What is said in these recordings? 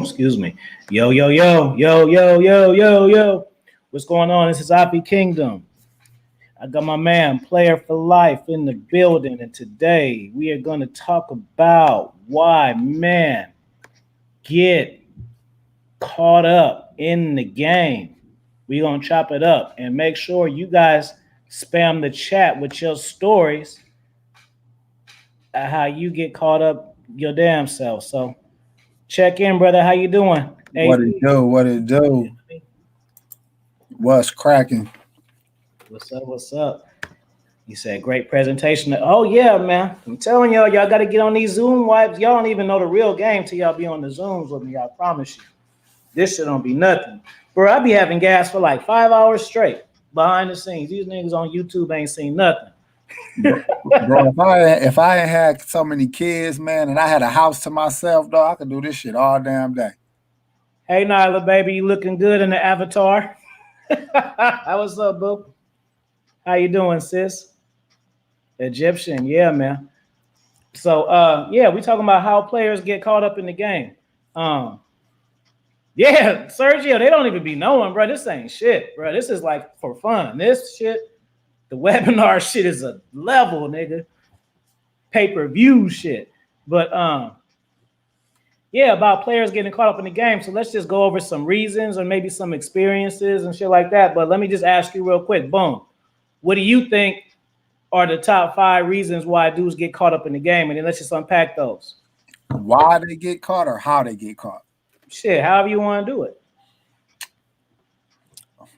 Excuse me. Yo, yo, yo, yo, yo, yo, yo, yo. What's going on? This is Oppie Kingdom. I got my man Player4Life in the building, and today we are going to talk about why men get caught up in the game. We're going to chop it up and make sure you guys spam the chat with your stories at how you get caught up your damn self. So check in, brother. How you doing? What it do? What it do? What's cracking? What's up? What's up? You said great presentation. Oh yeah, man. I'm telling y'all got to get on these Zoom wipes. Y'all don't even know the real game till y'all be on the Zooms with me. I promise you. This shit don't be nothing. Bro, I be having gas for like 5 hours straight behind the scenes. These niggas on YouTube ain't seen nothing. Bro, if I ain't had so many kids, man, and I had a house to myself, though, I could do this shit all damn day. Hey, Nyla, baby, you looking good in the avatar? What's up, boo? How you doing, sis? Egyptian, yeah, man. So, yeah, we talking about how players get caught up in the game. Yeah, Sergio, they don't even be knowing, bro. This ain't shit, bro. This is like for fun. This shit, the webinar shit is a level, nigga. Pay-per-view shit. But yeah, about players getting caught up in the game. So let's just go over some reasons or maybe some experiences and shit like that. But let me just ask you real quick. Boom. What do you think are the top 5 reasons why dudes get caught up in the game? And then let's just unpack those. Why they get caught or how they get caught? Shit, however you want to do it.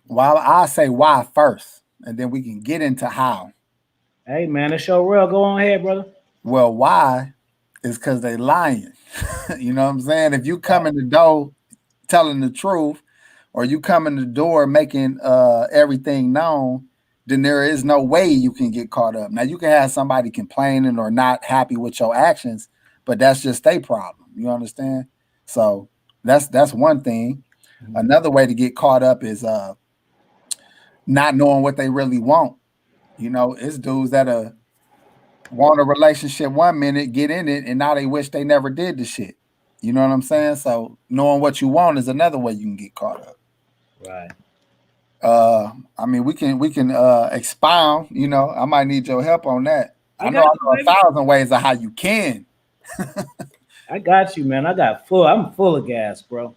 Well, I'll say why first, and then we can get into how. Hey, man, it's show real. Go on ahead, brother. Well, why is because they lying. You know what I'm saying? If you come in the door telling the truth, or you come in the door making everything known, then there is no way you can get caught up. Now, you can have somebody complaining or not happy with your actions, but that's just their problem. You understand? So that's one thing. Mm-hmm. Another way to get caught up is not knowing what they really want. You know, it's dudes that want a relationship 1 minute, get in it, and now they wish they never did the shit. You know what I'm saying? So knowing what you want is another way you can get caught up. Right. I mean, we can expound. You know, I might need your help on that. I know 1,000 ways of how you can. I got you, man. I'm full of gas, bro.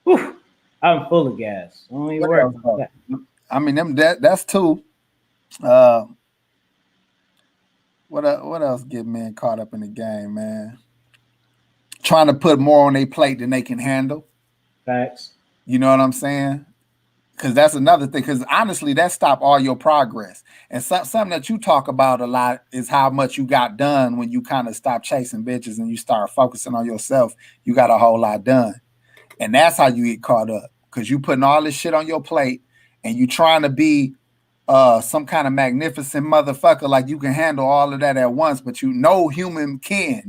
Whew. I'm full of gas. Don't even worry about that. I mean, that's two. What else get men caught up in the game, man? Trying to put more on their plate than they can handle. Facts. You know what I'm saying? Because that's another thing. Because honestly, that stop all your progress. And something that you talk about a lot is how much you got done when you kind of stop chasing bitches and you start focusing on yourself. You got a whole lot done, and that's how you get caught up. Because you putting all this shit on your plate, and you trying to be some kind of magnificent motherfucker, like you can handle all of that at once, but no human can,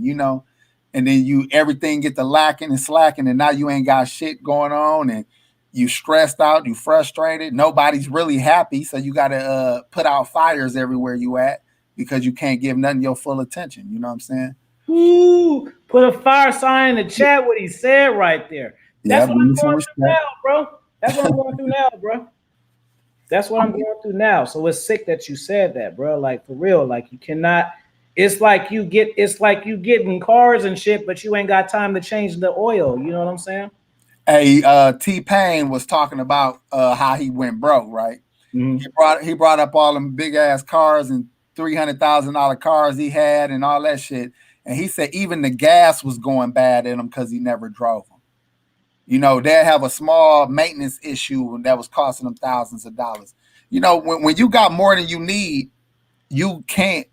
and then everything get to lacking and slacking, and now you ain't got shit going on, and you stressed out, you frustrated, nobody's really happy, so you got to put out fires everywhere you at because you can't give nothing your full attention. You know what I'm saying? Ooh, put a fire sign in the chat. What he said right there. Yeah, That's what give me I'm some going through respect. now, bro. That's what I'm going through now, bro. That's what I'm going through now. So it's sick that you said that, bro. Like for real. Like you cannot. It's like you getting cars and shit, but you ain't got time to change the oil. You know what I'm saying? Hey, T-Pain was talking about how he went broke, right? Mm-hmm. He brought up all them big ass cars and $300,000 cars he had and all that shit. And he said even the gas was going bad in them because he never drove them. They have a small maintenance issue that was costing them thousands of dollars. When you got more than you need, you can't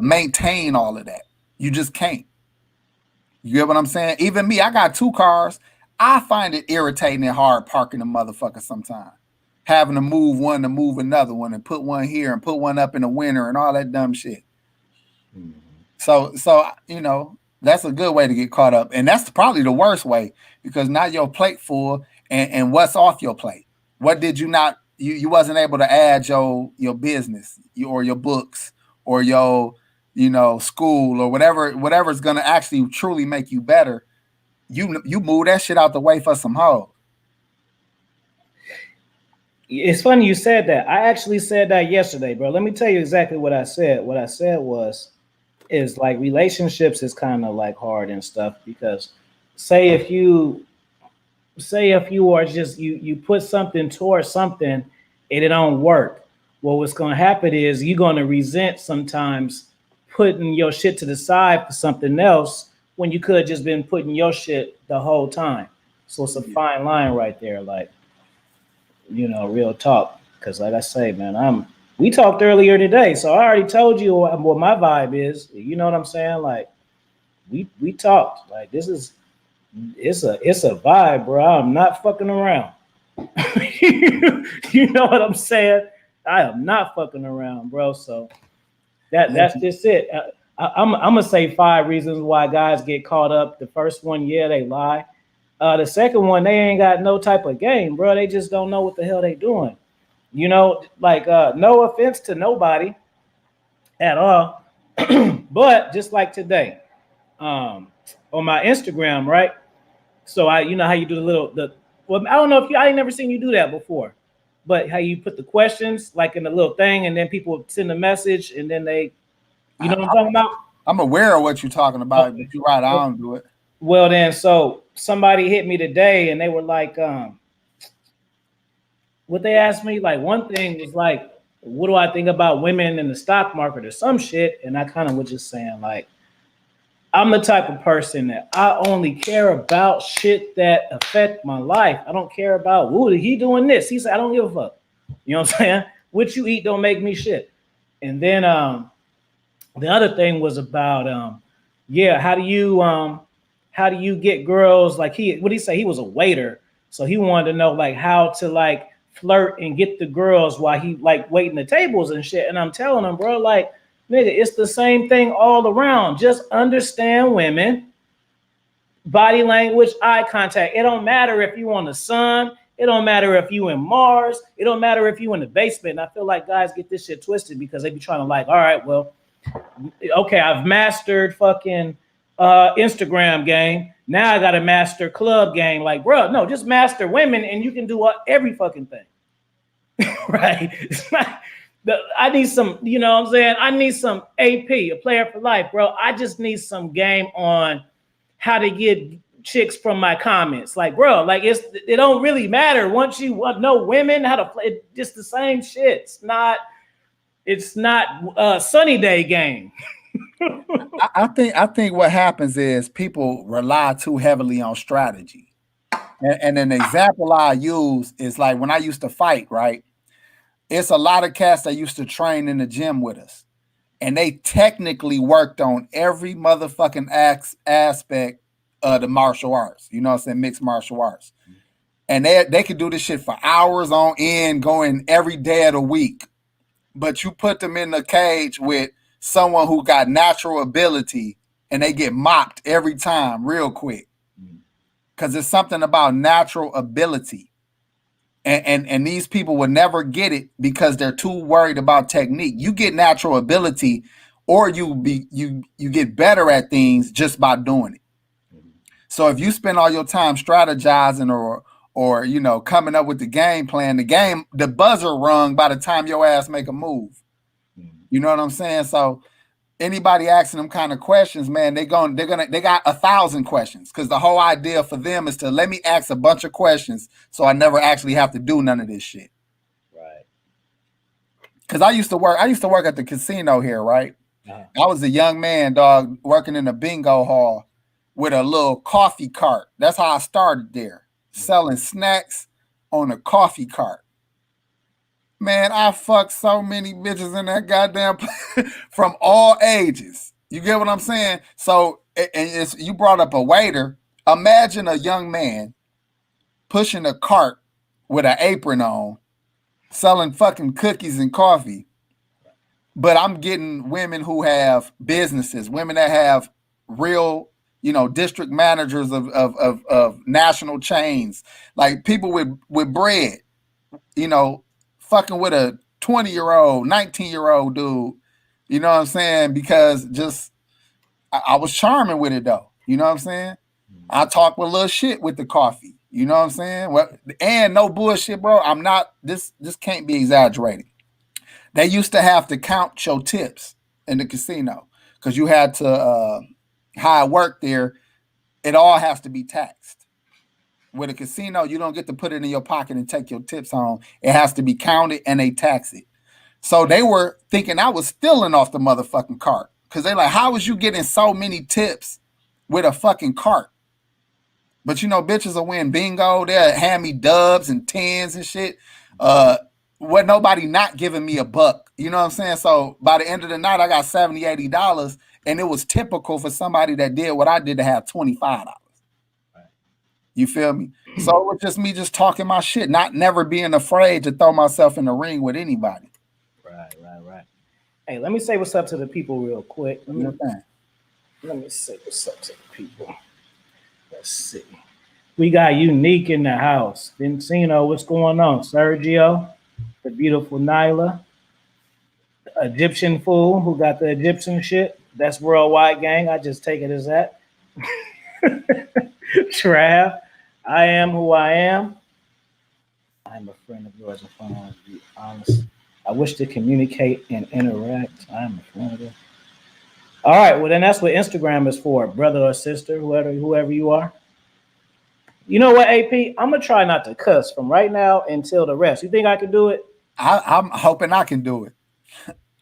maintain all of that. You just can't. You get what I'm saying? Even me, I got 2 cars. I find it irritating and hard parking a motherfucker sometimes. Having to move one to move another one and put one here and put one up in the winter and all that dumb shit. Mm-hmm. So that's a good way to get caught up. And that's probably the worst way because now your plate full and what's off your plate? What did you not you wasn't able to add your business or your books or your school or whatever's gonna actually truly make you better. You move that shit out the way for some hoes. It's funny you said that. I actually said that yesterday, bro. Let me tell you exactly what I said. What I said is like relationships is kind of like hard and stuff because say if you are just you put something towards something and it don't work, well what's going to happen is you're going to resent sometimes putting your shit to the side for something else when you could have just been putting your shit the whole time. So it's a fine line right there, like real talk. Because like I say, man, we talked earlier today, so I already told you what my vibe is. You know what I'm saying? Like we talked. Like this is it's a vibe, bro. I'm not fucking around. You know what I'm saying? I am not fucking around, bro. So that's just it. I'm gonna say 5 reasons why guys get caught up. The first one, yeah, they lie. The second one, they ain't got no type of game, bro. They just don't know what the hell they doing. Like no offense to nobody at all, but just like today, on my Instagram, right? So how you do well, I don't know if I ain't never seen you do that before, but how you put the questions like in the little thing, and then people send a message, and then you know what I'm talking about? I'm aware of what you're talking about, Okay. but you're right, I don't do it. Well, then, so somebody hit me today, and they were like, what they asked me, like one thing was like, what do I think about women in the stock market or some shit? And I kind of was just saying like, I'm the type of person that I only care about shit that affect my life. I don't care about, ooh, he doing this. He said, I don't give a fuck. You know what I'm saying? What you eat don't make me shit. And then the other thing was about yeah, how do you get girls like what did he say? He was a waiter. So he wanted to know like how to like flirt and get the girls while he like waiting the tables and shit. And I'm telling him, bro, like, nigga, it's the same thing all around. Just understand women, body language, eye contact. It don't matter if you on the sun. It don't matter if you in Mars. It don't matter if you in the basement. And I feel like guys get this shit twisted because they be trying to like, all right, well, okay, I've mastered fucking Instagram game. Now I got to master club game. Like, bro, no, just master women and you can do every fucking thing. Right? It's not, I need some, you know what I'm saying? I need some AP, a player for life, bro. I just need some game on how to get chicks from my comments. Like, bro, like it don't really matter once you know women, how to play. It's just the same shit. It's not sunny day game. I think what happens is people rely too heavily on strategy. And an example I use is like when I used to fight, right? It's a lot of cats that used to train in the gym with us. And they technically worked on every motherfucking aspect of the martial arts. You know what I'm saying? Mixed martial arts. And they could do this shit for hours on end, going every day of the week. But you put them in the cage with someone who got natural ability and they get mopped every time real quick. Because it's something about natural ability. And these people will never get it because they're too worried about technique. You get natural ability, or you get better at things just by doing it. So if you spend all your time strategizing or you know coming up with the game plan, the buzzer rung by the time your ass make a move. You know what I'm saying? So anybody asking them kind of questions, man, they got 1,000 questions because the whole idea for them is to let me ask a bunch of questions so I never actually have to do none of this shit. Right. Because I used to work at the casino here, right? I was a young man, dog, working in a bingo hall with a little coffee cart. That's how I started there, selling snacks on a coffee cart. Man, I fucked so many bitches in that goddamn from all ages. You get what I'm saying? So, and you brought up a waiter. Imagine a young man pushing a cart with an apron on, selling fucking cookies and coffee. But I'm getting women who have businesses, women that have real, you know, district managers of national chains, like people with bread, you know, fucking with a 20-year-old, 19-year-old dude. You know what I'm saying? Because just I was charming with it though. You know what I'm saying? I talk with a little shit with the coffee. You know what I'm saying? Well, and no bullshit, bro. I'm not this can't be exaggerated. They used to have to count your tips in the casino because you had to how I work there, it all has to be taxed. With a casino, you don't get to put it in your pocket and take your tips home. It has to be counted and they tax it. So they were thinking I was stealing off the motherfucking cart. Because they're like, how was you getting so many tips with a fucking cart? But you know, bitches will win bingo. They'll hand me dubs and tens and shit. What nobody not giving me a buck. You know what I'm saying? So by the end of the night, I got $70, $80. And it was typical for somebody that did what I did to have $25. You feel me? So it was just me just talking my shit, never being afraid to throw myself in the ring with anybody. Right. Hey, let me say what's up to the people real quick. Let me say what's up to the people. Let's see. We got Unique in the house. Vincino, what's going on? Sergio, the beautiful Nyla, Egyptian fool who got the Egyptian shit. That's worldwide gang. I just take it as that. Trav, I am who I am. I'm a friend of yours if I want to be honest. I wish to communicate and interact. I'm a friend of yours. All right, well then that's what Instagram is for, brother or sister, whoever you are. You know what, AP? I'm gonna try not to cuss from right now until the rest. You think I can do it? I'm hoping I can do it.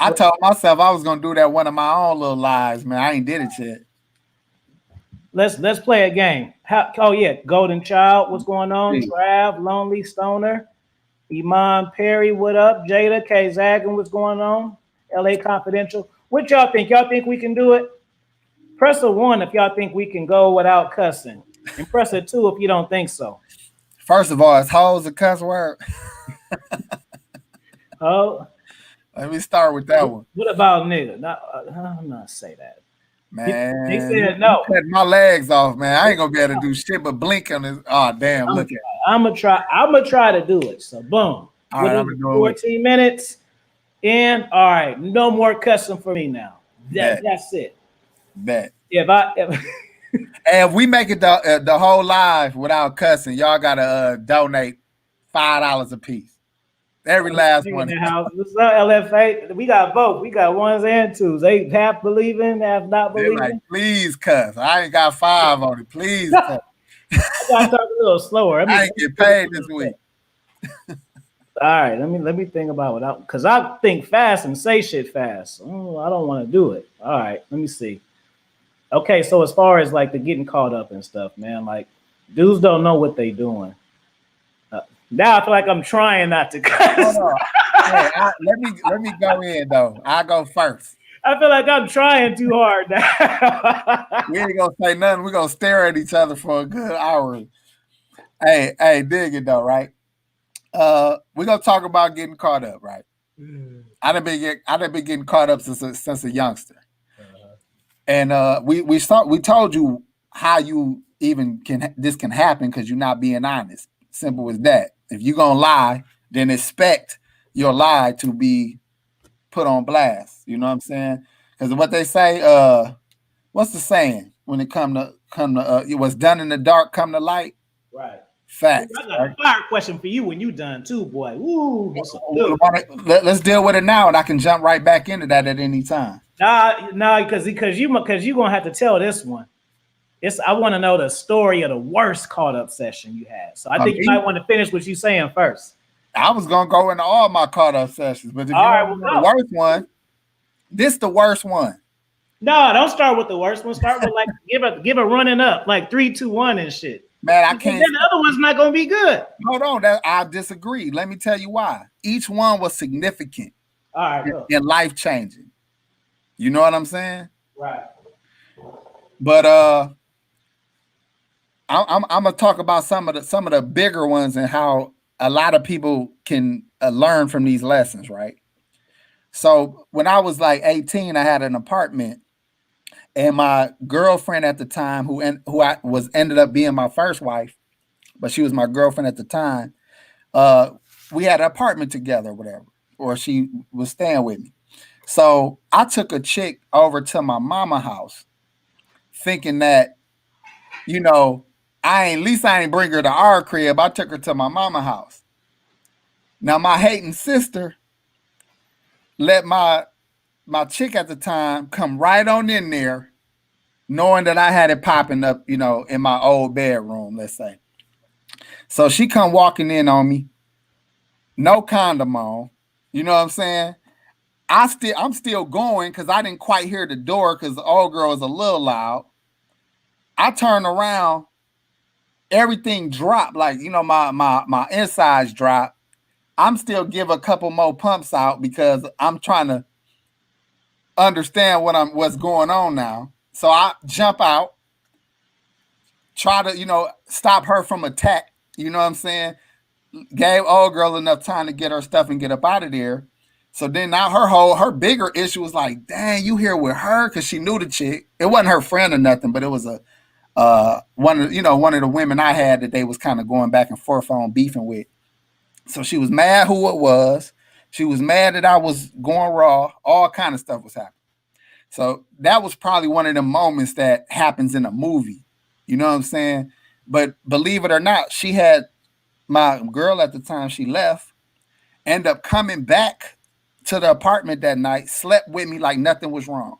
I told myself I was gonna do that one of my own little lives, man. I ain't did it yet. Let's play a game. Oh yeah, Golden Child, what's going on? Trav, Lonely Stoner, Iman Perry, what up? Jada, K Zagan, what's going on? LA Confidential. What y'all think? Y'all think we can do it? Press a 1 if y'all think we can go without cussing. And press a 2 if you don't think so. First of all, is hoes a cuss word? Oh. Let me start with that one. What about nigga? I'm not say that. Man, he said no. Cut my legs off, man. I ain't gonna be able to do shit but blink on this. Oh damn! Look at. I'm gonna try to do it. So boom. All right, I'm gonna do 14 minutes. And all right, no more cussing for me now. That's it. Bet. If we make it the whole live without cussing, y'all gotta donate $5 a piece. Every last one. What's up, LFA? We got both. We got ones and twos. They half believing, half not believing. Like, please cuss. I ain't got 5 on it. Please cuss. I gotta talk a little slower. I ain't get paid this week. All right, let me think about it. Because I think fast and say shit fast. Oh, I don't want to do it. All right, let me see. Okay, so as far as like the getting caught up and stuff, man, like Dudes don't know what they doing. Now I feel like I'm trying not to Hold cuss. on. Hey, let me go in though. I go first. I feel like I'm trying too hard now. We ain't gonna say nothing. We're gonna stare at each other for a good hour. Hey, dig it though, right? We're gonna talk about getting caught up, right? I done been getting caught up since a youngster. And we told you how you even can happen because you're not being honest. Simple as that. If you're gonna lie, then expect your lie to be put on blast. You know what I'm saying? Because what they say, what's the saying when it come to it was done in the dark come to light? Right. Ooh, Facts. I got Right? a fire question for you when you done too, boy. Ooh, that's a good. Let's deal with it now, and I can jump right back into that at any time. Nah, because you gonna have to tell this one. It's I want to know the story of the worst caught up session you had. So I For think you me, might want to finish what you saying first. I was gonna go into all my caught up sessions, but if All you right, want to well know the go. worst one, this the worst one. No, don't start with the worst one. Start with like give a running up, like 3, 2, 1 and shit. Man, I Then can't. the other one's not gonna be good. Hold on, that I disagree. Let me tell you why. Each one was significant All right, go. and life changing. You know what I'm saying? Right. But I'm gonna talk about some of the bigger ones and how a lot of people can learn from these lessons, right? So when I was like 18, I had an apartment, and my girlfriend at the time, who I was ended up being my first wife, but she was my girlfriend at the time. Uh, we had an apartment together, whatever, or she was staying with me. So I took a chick over to my mama house, thinking that you know at least I ain't bring her to our crib. I took her to my mama house. Now my hating sister let my chick at the time come right on in there, knowing that I had it popping up, in my old bedroom, let's say. So she come walking in on me, no condom on. You know what I'm saying? I'm still going because I didn't quite hear the door because the old girl was a little loud. I turn around, everything dropped, like my insides drop. I'm still give a couple more pumps out because I'm trying to understand what's going on now. So I jump out, try to stop her from attack. You know what I'm saying? Gave old girl enough time to get her stuff and get up out of there. So then now her bigger issue was like, dang, you here with her? Because she knew the chick. It wasn't her friend or nothing, but it was a one of the women I had that they was kind of going back and forth on beefing with. So she was mad who it was. She was mad that I was going raw. All kind of stuff was happening. So that was probably one of the moments that happens in a movie. You know what I'm saying? But believe it or not, she had my girl at the time she left, end up coming back to the apartment that night, slept with me like nothing was wrong.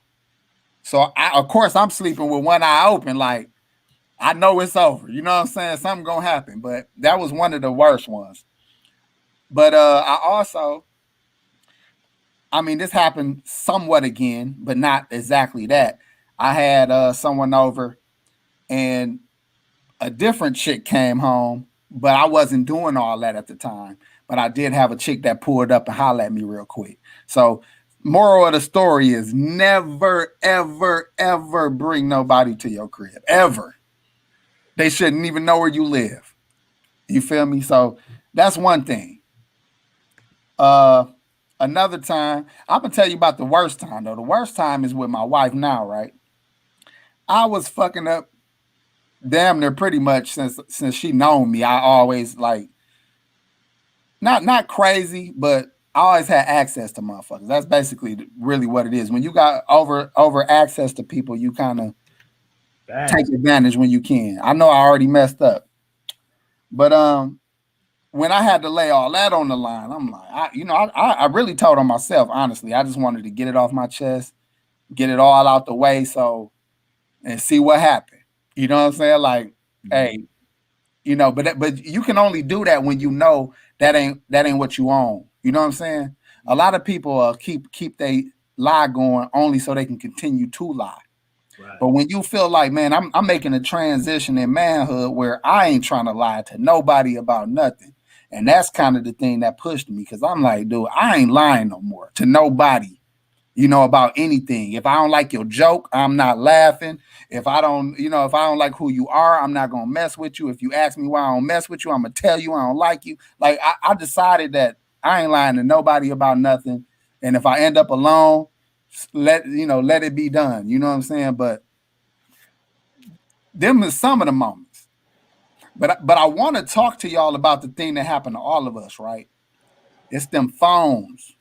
So of course I'm sleeping with one eye open, like I know it's over. You know what I'm saying? Something gonna happen. But that was one of the worst ones. But this happened somewhat again, but not exactly that. I had someone over, and a different chick came home, but I wasn't doing all that at the time. But I did have a chick that pulled up and hollered at me real quick. So, moral of the story is never, ever, ever bring nobody to your crib. Ever. They shouldn't even know where you live. You feel me? So that's one thing. Uh Another time, I'm gonna tell you about the worst time though. The worst time is with my wife now, right? I was fucking up damn near pretty much since she known me. I always like not crazy, but I always had access to motherfuckers. That's basically really what it is. When you got over access to people, you kind of take Facts. advantage when you can. I know I already messed up, but when I had to lay all that on the line, I'm like, I really told on myself honestly. I just wanted to get it off my chest, get it all out the way, and see what happened. You know what I'm saying? Like, hey, but you can only do that when you know that ain't what you own. You know what I'm saying? A lot of people keep they lie going only so they can continue to lie. But when you feel like, man, I'm making a transition in manhood where I ain't trying to lie to nobody about nothing. And that's kind of the thing that pushed me, because I'm like, dude, I ain't lying no more to nobody, about anything. If I don't like your joke, I'm not laughing. If I don't, if I don't like who you are, I'm not gonna mess with you. If you ask me why I don't mess with you, I'm gonna tell you I don't like you. Like I decided that I ain't lying to nobody about nothing. And if I end up alone, let it be done. You know what I'm saying? But them is some of the moments. But I want to talk to y'all about the thing that happened to all of us, right? It's them phones.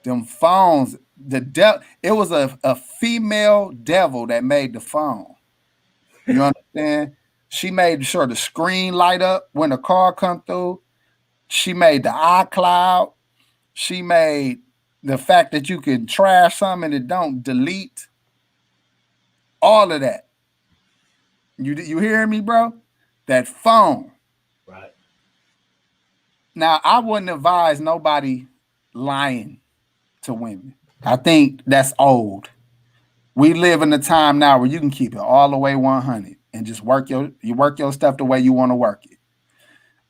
Them phones. It was a female devil that made the phone. You understand? She made sure the screen light up when the car come through. She made the iCloud. She made the fact that you can trash something and it don't delete. All of that. You hearing me, bro? That phone. Right. Now, I wouldn't advise nobody lying to women. I think that's old. We live in a time now where you can keep it all the way 100 and just work your stuff the way you want to work it.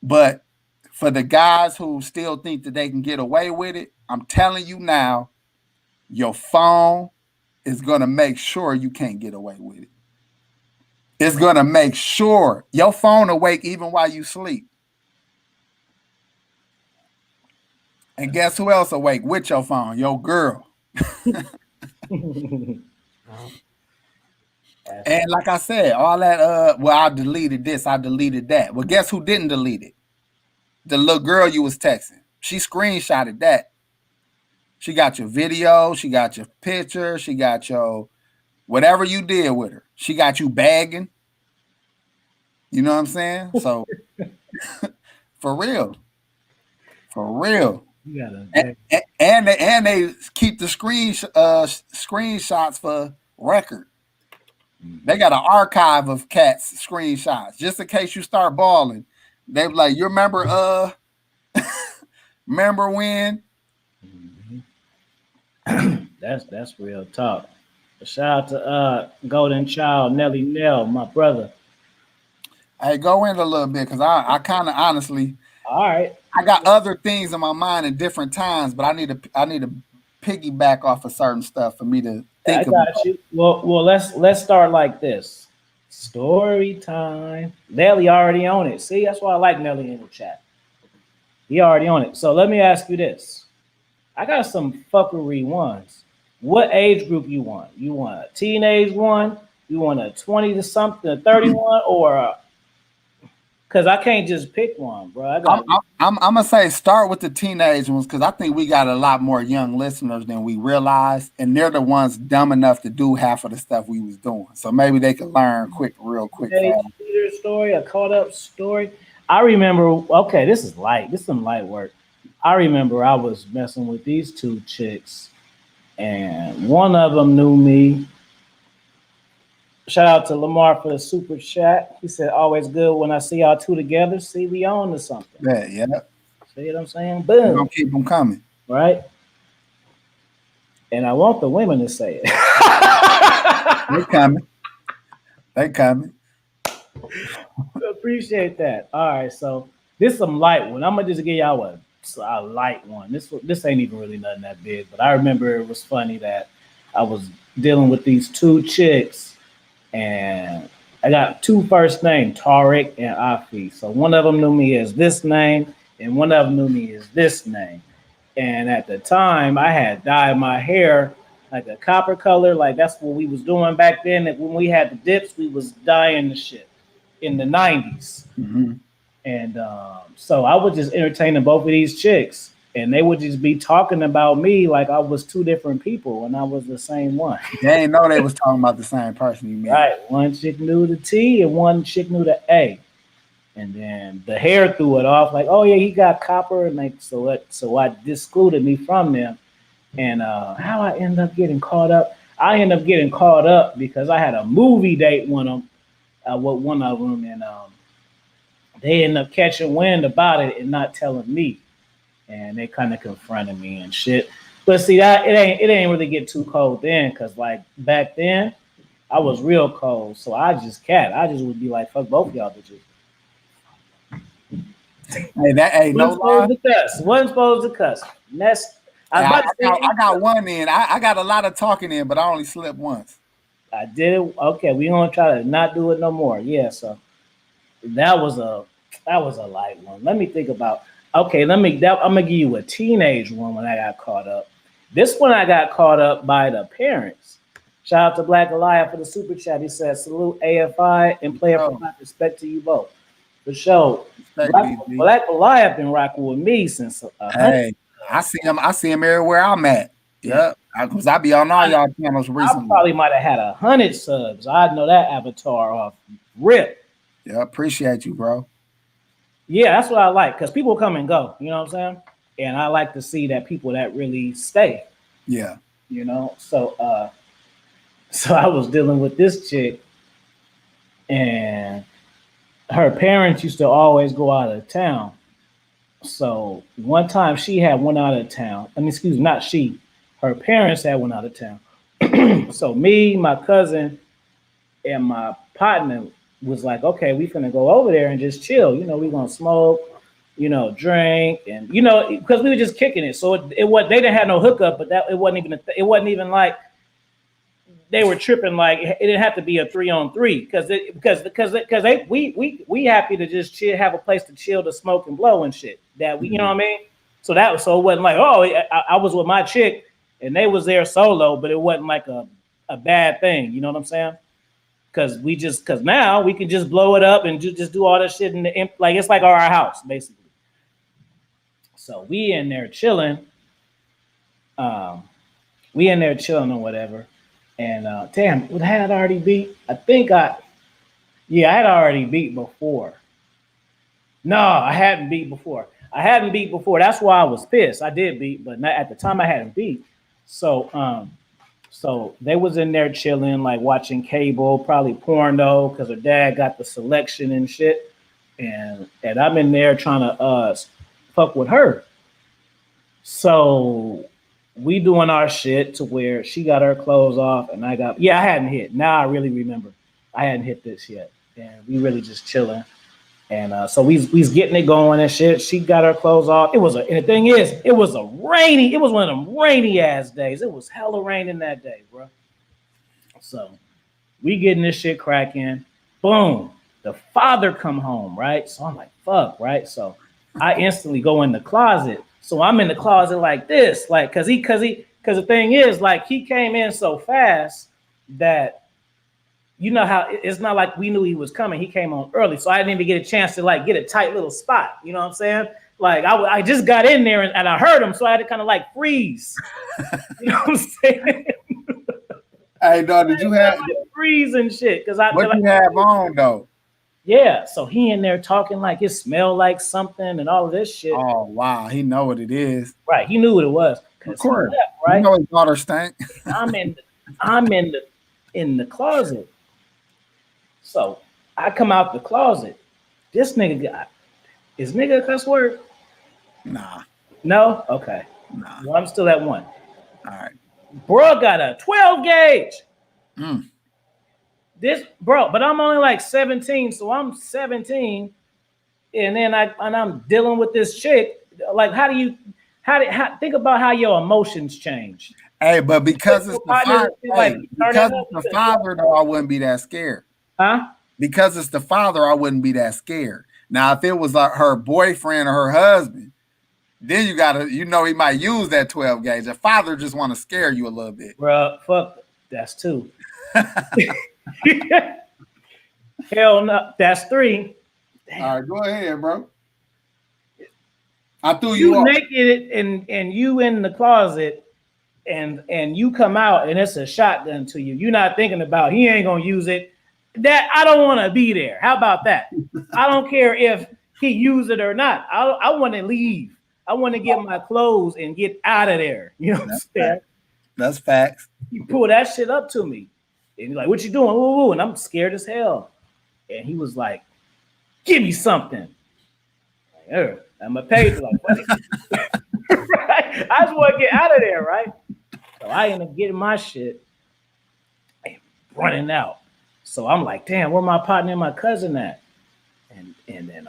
But for the guys who still think that they can get away with it, I'm telling you now, your phone is going to make sure you can't get away with it. It's going to make sure your phone awake even while you sleep. And guess who else awake with your phone? Your girl. And like I said, all that, well, I deleted this, I deleted that. Well, guess who didn't delete it? The little girl you was texting. She screenshotted that. She got your video, she got your picture, she got your whatever you did with her. She got you bagging. You know what I'm saying? So for real. For real. And they keep the screenshots for record. They got an archive of cats screenshots just in case you start balling. They be like, you remember remember when? That's real talk. Shout out to Golden Child, Nelly Nell, my brother. Hey, go in a little bit because I kind of honestly, all right. I got other things in my mind at different times, but I need to piggyback off of certain stuff for me to think I got you. Well, let's start like this. Story time. Nelly already on it. See, that's why I like Nelly in the chat. He already on it. So let me ask you this. I got some fuckery ones. What age group you want? You want a teenage one? You want a 20 to something, a 31, or because I can't just pick one, bro. I'm gonna say start with the teenage ones because I think we got a lot more young listeners than we realize, and they're the ones dumb enough to do half of the stuff we was doing. So maybe they could learn real quick. Peter story, a caught up story. I remember. Okay, this is light. This is some light work. I remember I was messing with these two chicks, and one of them knew me. Shout out to Lamar for the super chat. He said, always good when I see y'all two together. See, we on to something. Yeah. See what I'm saying? Boom. We're gonna keep them coming. Right? And I want the women to say it. They coming. Appreciate that. All right, so this is some light one. I'm gonna just give y'all a light one. This ain't even really nothing that big, but I remember it was funny that I was dealing with these two chicks. And I got two first names, Tariq and Afi. So one of them knew me as this name, and one of them knew me as this name. And at the time, I had dyed my hair like a copper color, like that's what we was doing back then. That when we had the dips, we was dyeing the shit in the 90s. Mm-hmm. And so I was just entertaining both of these chicks. And they would just be talking about me like I was two different people and I was the same one. They didn't know they was talking about the same person you met. Right. One chick knew the T and one chick knew the A. And then the hair threw it off like, oh yeah, he got copper. And like so I excluded me from them. And how I end up getting caught up. I ended up getting caught up because I had a movie date with one of them, and they ended up catching wind about it and not telling me. And they kind of confronted me and shit. But see, that it ain't really get too cold then, because like back then I was real cold, so I just would be like, fuck both of y'all bitches. Hey, no lie. Wasn't supposed to cuss. That's I was I about to say got one in. I got a lot of talking in, but I only slipped once. I did it. Okay, we gonna try to not do it no more. Yeah, so that was a light one. Let me think about. Okay, I'm gonna give you a teenage one when I got caught up. This one I got caught up by the parents. Shout out to Black Goliath for the super chat. He said, "Salute AFI and Player for Life. Respect to you both." For sure, Respect, Black Goliath been rocking with me since. Hey, I see him. I see him everywhere I'm at. Yep, because I be on all y'all channels recently. I probably might have had 100 subs. I know that avatar off rip. Yeah, appreciate you, bro. Yeah, that's what I like because people come and go. You know what I'm saying? And I like to see that people that really stay. Yeah. You know, so I was dealing with this chick, and her parents used to always go out of town. So one time she had went out of town. I mean, excuse me, not she. Her parents had went out of town. So me, my cousin, and my partner was like, okay, we finna go over there and just chill. You know, we gonna smoke, you know, drink, and you know, because we were just kicking it. So it was they didn't have no hookup, but that it wasn't even it wasn't even like they were tripping. Like it didn't have to be a 3-on-3 because we happy to just chill, have a place to chill, to smoke and blow and shit. That we, you know what I mean. So it wasn't like, oh, I was with my chick and they was there solo, but it wasn't like a bad thing. You know what I'm saying? Because now we can just blow it up and just do all that shit like it's like our house basically. So we in there chilling, or whatever. And damn, had I already beat? I had already beat before. No, I hadn't beat before. That's why I was pissed. I did beat, but not, at the time I hadn't beat. So they was in there chilling, like watching cable, probably porno, because her dad got the selection and shit. And I'm in there trying to fuck with her. So we doing our shit to where she got her clothes off and I hadn't hit. Now I really remember. I hadn't hit this yet. And we really just chilling. And so we's getting it going and shit. She got her clothes off. And the thing is, it was one of them rainy ass days. It was hella raining that day, bro. So we getting this shit cracking. Boom. The father come home, right? So I'm like, fuck, right? So I instantly go in the closet. So I'm in the closet like this, like, cause the thing is, like, he came in so fast that, you know how it's not like we knew he was coming. He came on early, so I didn't even get a chance to like get a tight little spot. You know what I'm saying? Like I just got in there and I heard him, so I had to kind of like freeze. You know what I'm saying? Hey, dog, did you have like freeze and shit? What you have on though? Yeah, so he in there talking like it smelled like something and all of this shit. Oh wow, he know what it is. Right, he knew what it was. Of course, left, right? You know his daughter stank. I'm in the closet. So I come out the closet. This nigga is nigga a cuss word? Nah. No? Okay. Nah. Well, I'm still at 1. All right. Bro got a 12 gauge. This bro, but I'm only like 17, so I'm 17, and then I'm dealing with this chick. Like, how think about how your emotions change. Hey, but because it's the father, though, I wouldn't be that scared. Huh? Because it's the father, I wouldn't be that scared. Now, if it was like her boyfriend or her husband, then you gotta, he might use that 12 gauge. The father just want to scare you a little bit. Bro, fuck, that's 2. Hell no, that's 3. Damn. All right, go ahead, bro. I threw you off. Naked and you in the closet and you come out and it's a shotgun to you. You're not thinking about he ain't gonna use it. That I don't want to be there. How about that? I don't care if he use it or not. I want to leave. I want to get my clothes and get out of there. You know what I'm saying? That's facts. He pulled that shit up to me. And he's like, what you doing? Ooh, and I'm scared as hell. And he was like, give me something. Like, I'm a page like, right? I just want to get out of there, right? So I end up getting my shit. running out. So I'm like, damn, where my partner and my cousin at? And then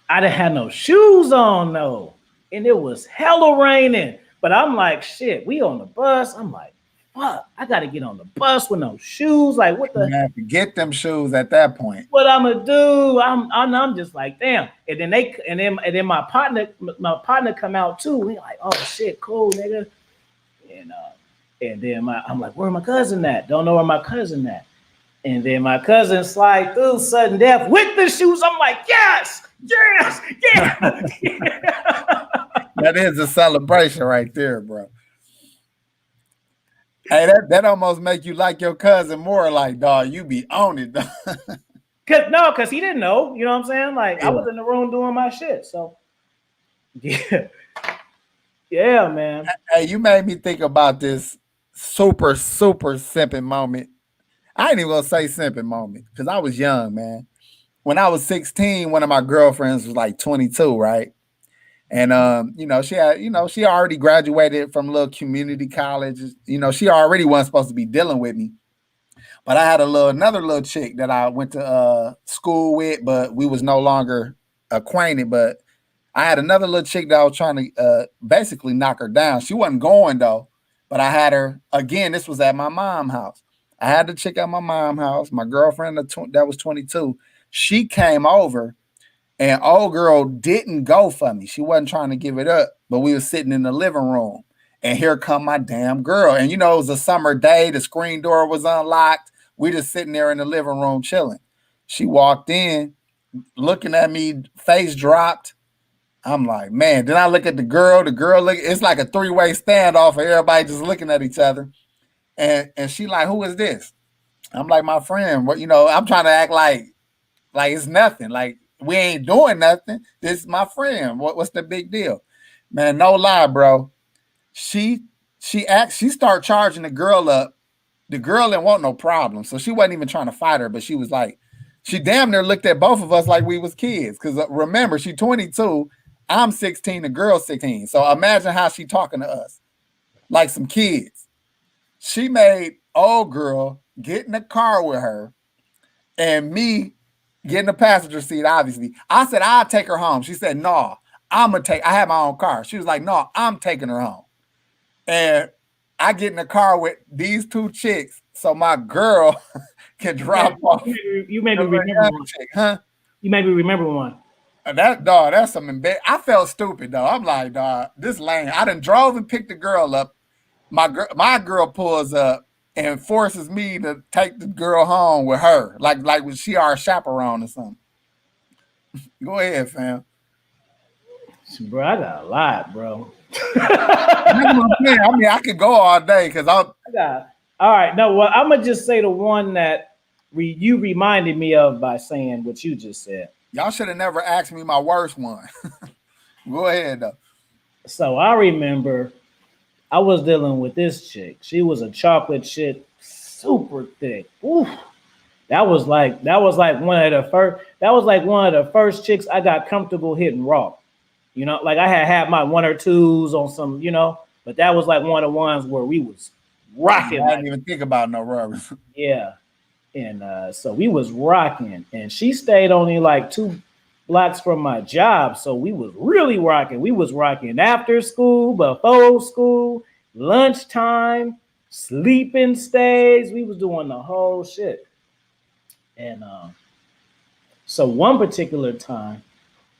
I didn't have no shoes on though, and it was hella raining. But I'm like, shit, we on the bus. I'm like, fuck, I gotta get on the bus with no shoes. Like, what You the have to get them shoes at that point. what I'm gonna do? I'm just like, damn. And then my partner come out too. We like, oh shit, cool, nigga. And I'm like, where my cousin at? Don't know where my cousin at. And then my cousin slide through sudden death with the shoes. I'm like, yes, yes, yeah. That is a celebration right there, bro. Hey, that almost make you like your cousin more. Like, dog, you be on it, dog. Cause he didn't know. You know what I'm saying? Like I Yeah. was in the room doing my shit. So yeah, yeah, man. Hey, you made me think about this super, super simping moment. I ain't even gonna say simping moment because I was young, man. When I was 16, one of my girlfriends was like 22, right? And she already graduated from a little community college. She already wasn't supposed to be dealing with me. But I had another little chick that I went to school with, but we was no longer acquainted. But I had another little chick that I was trying to basically knock her down. She wasn't going though, but I had her again. This was at my mom's house. I had the chick at my mom's house. My girlfriend that was 22. She came over, and old girl didn't go for me. She wasn't trying to give it up, but we were sitting in the living room, and here come my damn girl. And it was a summer day. The screen door was unlocked. We just sitting there in the living room chilling. She walked in, looking at me, face dropped. I'm like, man. Then I look at the girl. The girl look. It's like a three-way standoff of everybody just looking at each other. And she like, who is this? I'm like, my friend. What I'm trying to act like it's nothing. Like we ain't doing nothing. This is my friend. What's the big deal? Man, no lie, bro. She started charging the girl up. The girl didn't want no problem. So she wasn't even trying to fight her, but she was like, she damn near looked at both of us like we was kids. Cause remember, she 22, I'm 16, the girl's 16. So imagine how she talking to us. Like some kids. She made old girl get in the car with her and me get in the passenger seat, obviously. I said, I'll take her home. She said, no, I have my own car. She was like, no, I'm taking her home. And I get in the car with these two chicks so my girl can drop off. You made me remember one. Chick, huh? You made me remember one. That's some I felt stupid, though. I'm like, dog, this lame. I done drove and picked the girl up. My girl pulls up and forces me to take the girl home with her, like was she our chaperone or something. Go ahead, fam. Bro, I got a lot, bro. I mean, I could go all day because I got. All right, no. Well, I'm gonna just say the one that you reminded me of by saying what you just said. Y'all should have never asked me my worst one. Go ahead, though. So I remember I was dealing with this chick. She was a chocolate chip, super thick. Oof. That was like one of the first chicks I got comfortable hitting raw. Like I had my one or twos on some, but that was like one of the ones where we was rocking. I didn't even think about no rubbers. Yeah. And so we was rocking, and she stayed only like 2 blocks from my job. So we was really rocking. We was rocking after school, before school, lunchtime, sleeping stays. We was doing the whole shit. And so one particular time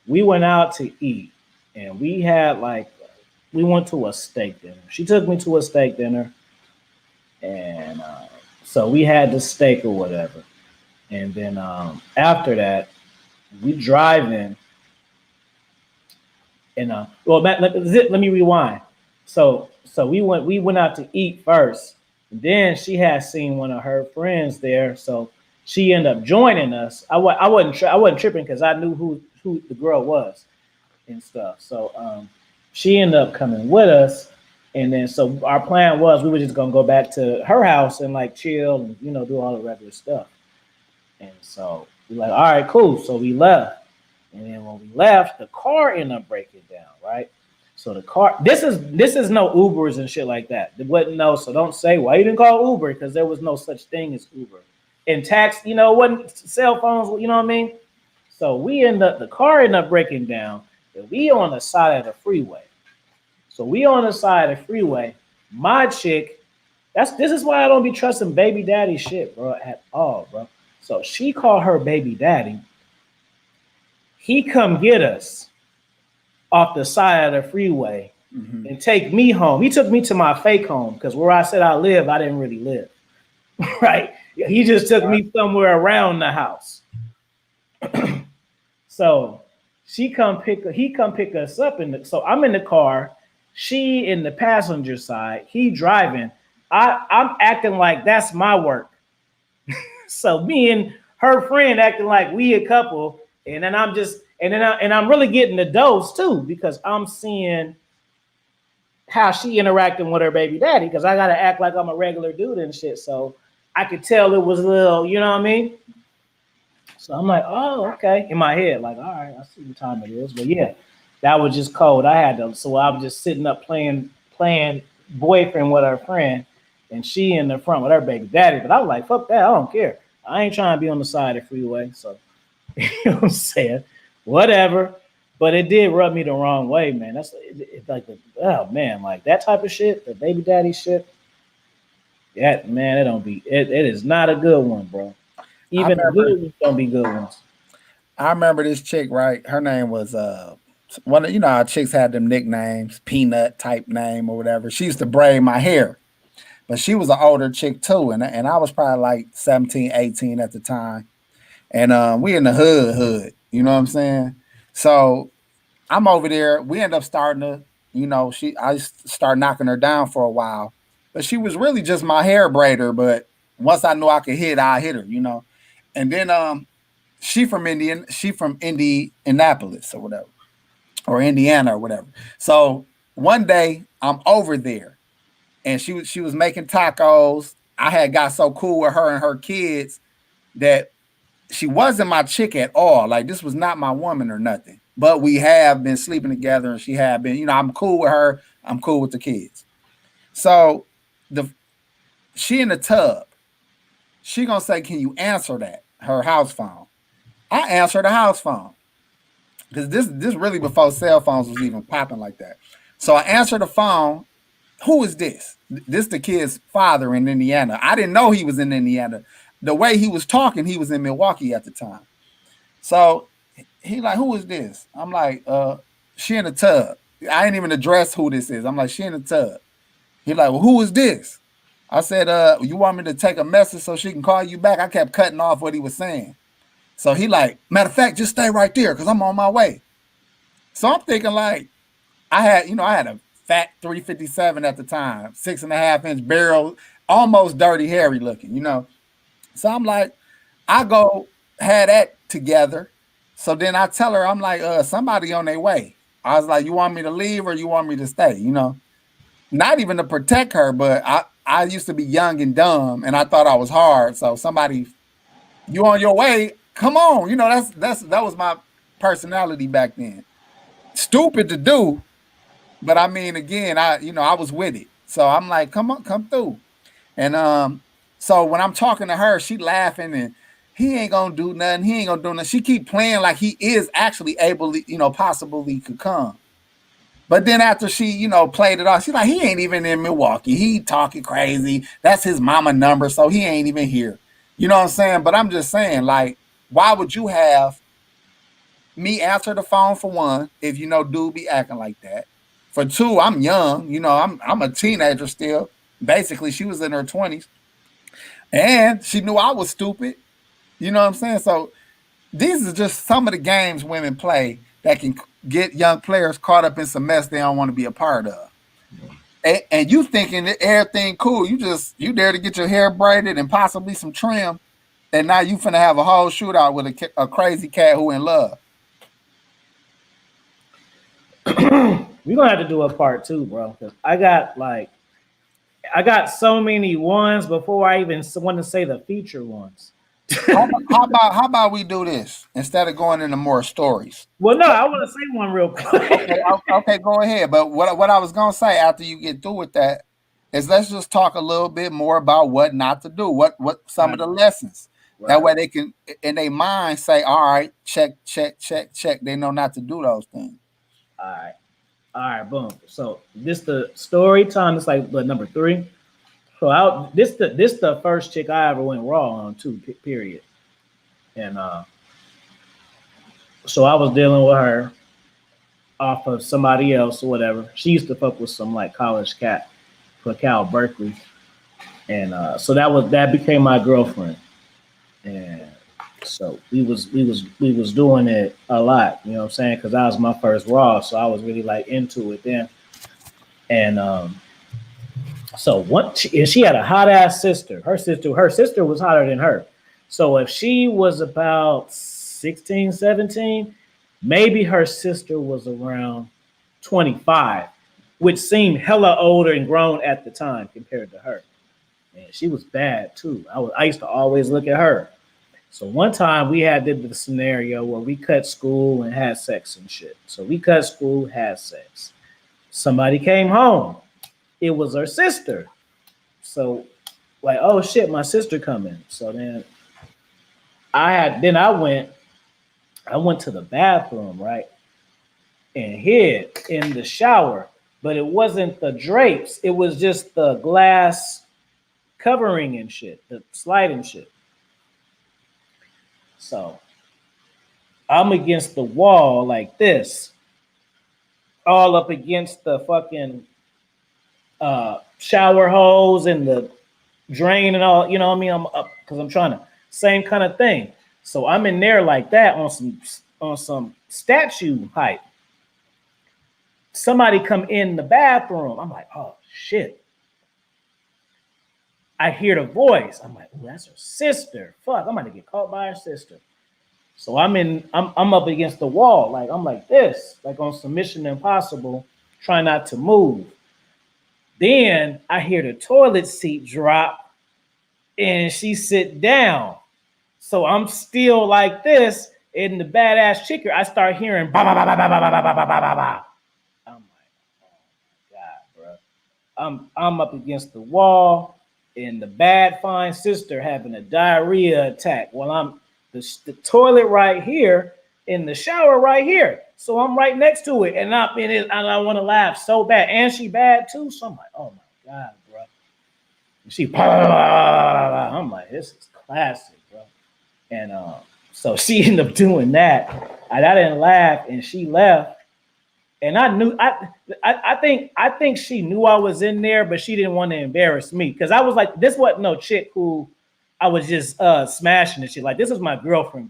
we went out to eat, and we went to a steak dinner. She took me to a steak dinner, and so we had the steak or whatever. And then after that, we drive in, and let me rewind. So we went out to eat first. And then she had seen one of her friends there, so she ended up joining us. I wasn't tripping because I knew who the girl was and stuff. So she ended up coming with us, and then so our plan was we were just gonna go back to her house and like chill and do all the regular stuff. And so we're like, all right, cool. So we left, and then when we left, the car ended up breaking down, right? So the car, this is no Ubers and shit like that. It wasn't no. So don't say why you didn't call Uber because there was no such thing as Uber. And tax, wasn't cell phones. You know what I mean? So the car ended up breaking down. And we on the side of the freeway. So we on the side of the freeway. My chick, this is why I don't be trusting baby daddy shit, bro, at all, bro. So she called her baby daddy. He come get us off the side of the freeway and take me home. He took me to my fake home because where I said I live, I didn't really live. Right? He just took me somewhere around the house. So he come pick us up so I'm in the car, she in the passenger side, he driving. I'm acting like that's my work. So me and her friend acting like we a couple, and then I'm really getting the dose too because I'm seeing how she interacting with her baby daddy because I gotta act like I'm a regular dude and shit. So I could tell it was a little, you know what I mean? So I'm like, oh, okay. In my head, like, all right, I see what time it is. But yeah, that was just cold. I had to, so I was just sitting up playing boyfriend with her friend, and she in the front with her baby daddy. But I was like, fuck that, I don't care. I ain't trying to be on the side of the freeway. So you know what I'm saying? Whatever. But it did rub me the wrong way, man. It's like oh man, like that type of shit, the baby daddy shit. Yeah, man, it is not a good one, bro. I Even the remember, good ones don't be good ones. I remember this chick, right? Her name was one of how chicks had them nicknames, peanut type name or whatever. She used to braid my hair. But she was an older chick too, and I was probably like 17, 18 at the time. And we in the hood, you know what I'm saying? So I'm over there. We end up starting to, I start knocking her down for a while. But she was really just my hair braider. But once I knew I could hit, I hit her. And then she from Indianapolis or whatever, or Indiana or whatever. So one day I'm over there and she was making tacos. I had got so cool with her and her kids that she wasn't my chick at all. Like this was not my woman or nothing. But we have been sleeping together, and she had been. I'm cool with her. I'm cool with the kids. So she in the tub. She gonna say, "Can you answer that?" Her house phone. I answer the house phone because this really before cell phones was even popping like that. So I answer the phone. Who is this? This the kid's father in Indiana. I didn't know he was in Indiana. The way he was talking, he was in Milwaukee at the time. So he like, who is this? I'm like, she in the tub. I ain't even address who this is. I'm like, she in the tub. He like, well, who is this? I said, you want me to take a message so she can call you back? I kept cutting off what he was saying. So he like, matter of fact, just stay right there because I'm on my way. So I'm thinking like, I had a fat 357 at the time, 6.5-inch barrel, almost Dirty Harry looking. So I'm like, I go had that together. So then I tell her, I'm like, somebody on their way. I was like, you want me to leave or you want me to stay? Not even to protect her, but I used to be young and dumb and I thought I was hard. So somebody, you on your way? Come on. That was my personality back then. Stupid to do, but I mean, again, I was with it. So I'm like, come on, come through. And so when I'm talking to her, she laughing and he ain't gonna do nothing. He ain't gonna do nothing. She keep playing like he is actually able to, possibly could come. But then after she, played it off, she's like, he ain't even in Milwaukee. He talking crazy. That's his mama number, so he ain't even here. You know what I'm saying? But I'm just saying, like, why would you have me answer the phone for one, if dude be acting like that? For two, I'm young, I'm a teenager still. Basically, she was in her 20s. And she knew I was stupid. You know what I'm saying? So these are just some of the games women play that can get young players caught up in some mess they don't want to be a part of. And you thinking that everything cool, you dare to get your hair braided and possibly some trim, and now you finna have a whole shootout with a crazy cat who in love. We're gonna have to do a part two, bro. Because I got so many ones before I even want to say the feature ones. How about we do this instead of going into more stories? Well, no, I want to say one real Okay, quick. okay, go ahead. But what I was gonna say after you get through with that is let's just talk a little bit more about what not to do, what some of Right, the lessons. That right. way they can in their mind say, all right, check, check, check, check. They know not to do those things. All right, all right, boom. So this the story time. It's like what, number three. So this the first chick I ever went raw on too. Period. And so I was dealing with her off of somebody else or whatever. She used to fuck with some like college cat for Cal Berkeley, and so that became my girlfriend. And so we was doing it a lot. You know what I'm saying? Because that was my first raw, so I was really like into it then. And so she had a hot ass sister. Her sister was hotter than her. So if she was about 16, 17, maybe her sister was around 25, which seemed hella older and grown at the time compared to her. And she was bad too. I used to always look at her. So one time we did the scenario where we cut school and had sex and shit. So we cut school, had sex. Somebody came home. It was her sister. So like, oh shit, my sister coming. So then I went to the bathroom, right? And hid in the shower. But it wasn't the drapes, it was just the glass covering and shit, the sliding shit. So I'm against the wall like this, all up against the fucking shower hose and the drain and all. You know what I mean? I'm up because I'm trying to same kind of thing. So I'm in there like that on some statue height. Somebody come in the bathroom. I'm like, oh shit. I hear the voice. I'm like, oh, that's her sister. Fuck, I'm gonna get caught by her sister. So I'm up against the wall, like I'm like this, like on some Mission Impossible, trying not to move. Then I hear the toilet seat drop and she sit down. So I'm still like this in the badass chicker. I start hearing ba ba ba ba ba ba ba ba ba ba ba ba. I'm like, oh my god, bro. I'm up against the wall, and the bad fine sister having a diarrhea attack while I'm the toilet right here in the shower right here. So I'm right next to it, and I'm in it, and I want to laugh so bad, and she bad too. So I'm like, oh my god, bro. And she, I'm like, this is classic, bro. And so she ended up doing that, and I didn't laugh, and she left. And I knew I think she knew I was in there, but she didn't want to embarrass me because I was like, this wasn't no chick who I was just smashing and shit. Like this is my girlfriend.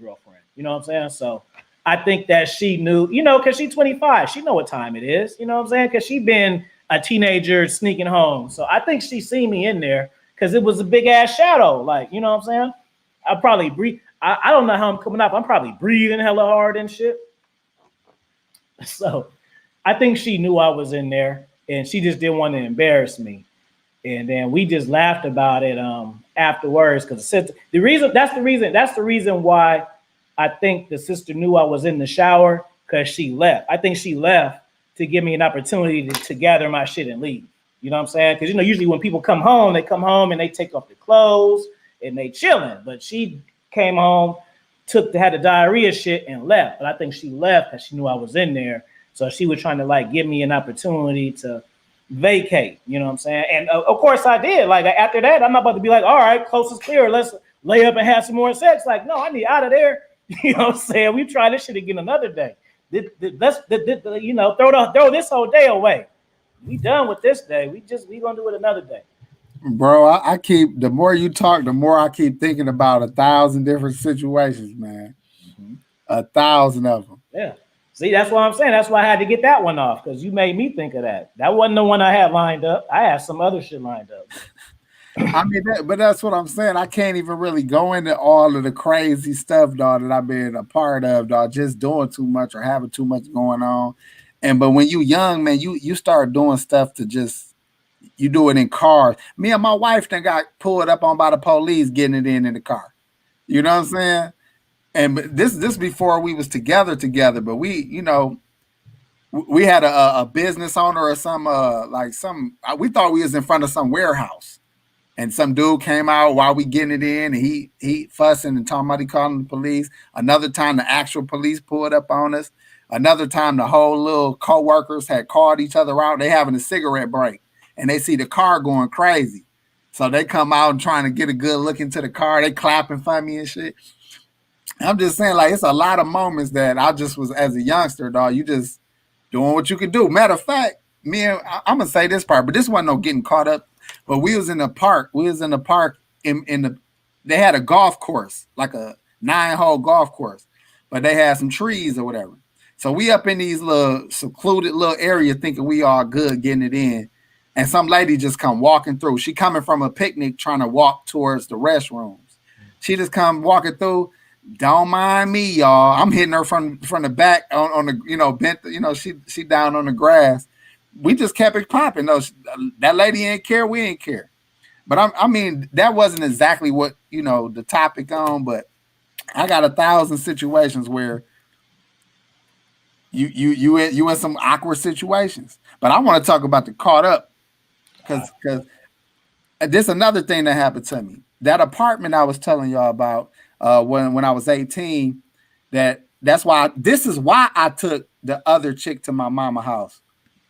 You know what I'm saying? So I think that she knew, because she's 25. She know what time it is. You know what I'm saying? Because she been a teenager sneaking home. So I think she seen me in there because it was a big ass shadow. Like, you know what I'm saying? I probably breathe. I don't know how I'm coming up. I'm probably breathing hella hard and shit. So I think she knew I was in there and she just didn't want to embarrass me. And then we just laughed about it afterwards because the reason why I think the sister knew I was in the shower because she left. I think she left to give me an opportunity to gather my shit and leave. You know what I'm saying? Because usually when people come home, they come home and they take off their clothes and they chilling. But she came home, had the diarrhea shit and left. But I think she left because she knew I was in there. So she was trying to like give me an opportunity to vacate. You know what I'm saying? And of course I did. Like after that, I'm not about to be like, all right, coast is clear. Let's lay up and have some more sex. Like, no, I need out of there. You know what I'm saying? We try this shit again another day. Let's throw this whole day away. We done with this day. We gonna do it another day. Bro, I keep the more you talk, the more I keep thinking about 1,000 different situations, man. Mhm. 1,000 of them. Yeah. See, that's what I'm saying. That's why I had to get that one off because you made me think of that. That wasn't the one I had lined up. I had some other shit lined up. I mean, but that's what I'm saying. I can't even really go into all of the crazy stuff, dog, that I've been a part of, dog, just doing too much or having too much going on. But when you young, man, you start doing stuff to just you do it in cars. Me and my wife then got pulled up on by the police getting it in the car. You know what I'm saying? And this before we was together, but we, we had a business owner or some like some we thought we was in front of some warehouse, and some dude came out while we getting it in, and he fussing and talking about he calling the police. Another time the actual police pulled up on us. Another time the whole little co-workers had called each other out. They having a cigarette break, and they see the car going crazy. So they come out and trying to get a good look into the car. They clapping for me and shit. I'm just saying, like, it's a lot of moments that I just was as a youngster, dog. You just doing what you could do. Matter of fact, I'm gonna say this part, but this wasn't no getting caught up. But we was in the park. We was in the park in the. They had a golf course, like a 9-hole golf course, but they had some trees or whatever. So we up in these little secluded little area, thinking we all good getting it in, and some lady just come walking through. She coming from a picnic, trying to walk towards the restrooms. She just come walking through. Don't mind me, y'all. I'm hitting her from the back on the bent. She down on the grass. We just kept it popping. Though that lady ain't care, we ain't care. But I mean, that wasn't exactly what the topic on. But I got 1,000 situations where you in some awkward situations. But I want to talk about the caught up because this another thing that happened to me. That apartment I was telling y'all about when I was 18. That's why this is why I took the other chick to my mama house.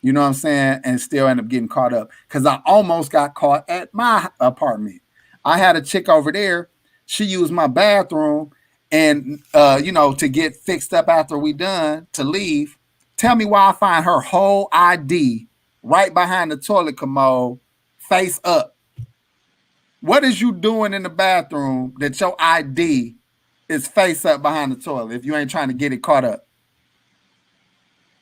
You know what I'm saying? And still end up getting caught up because I almost got caught at my apartment. I had a chick over there. She used my bathroom and to get fixed up after we done to leave. Tell me why I find her whole ID right behind the toilet commode, face up. What is you doing in the bathroom that your ID is face up behind the toilet if you ain't trying to get it caught up?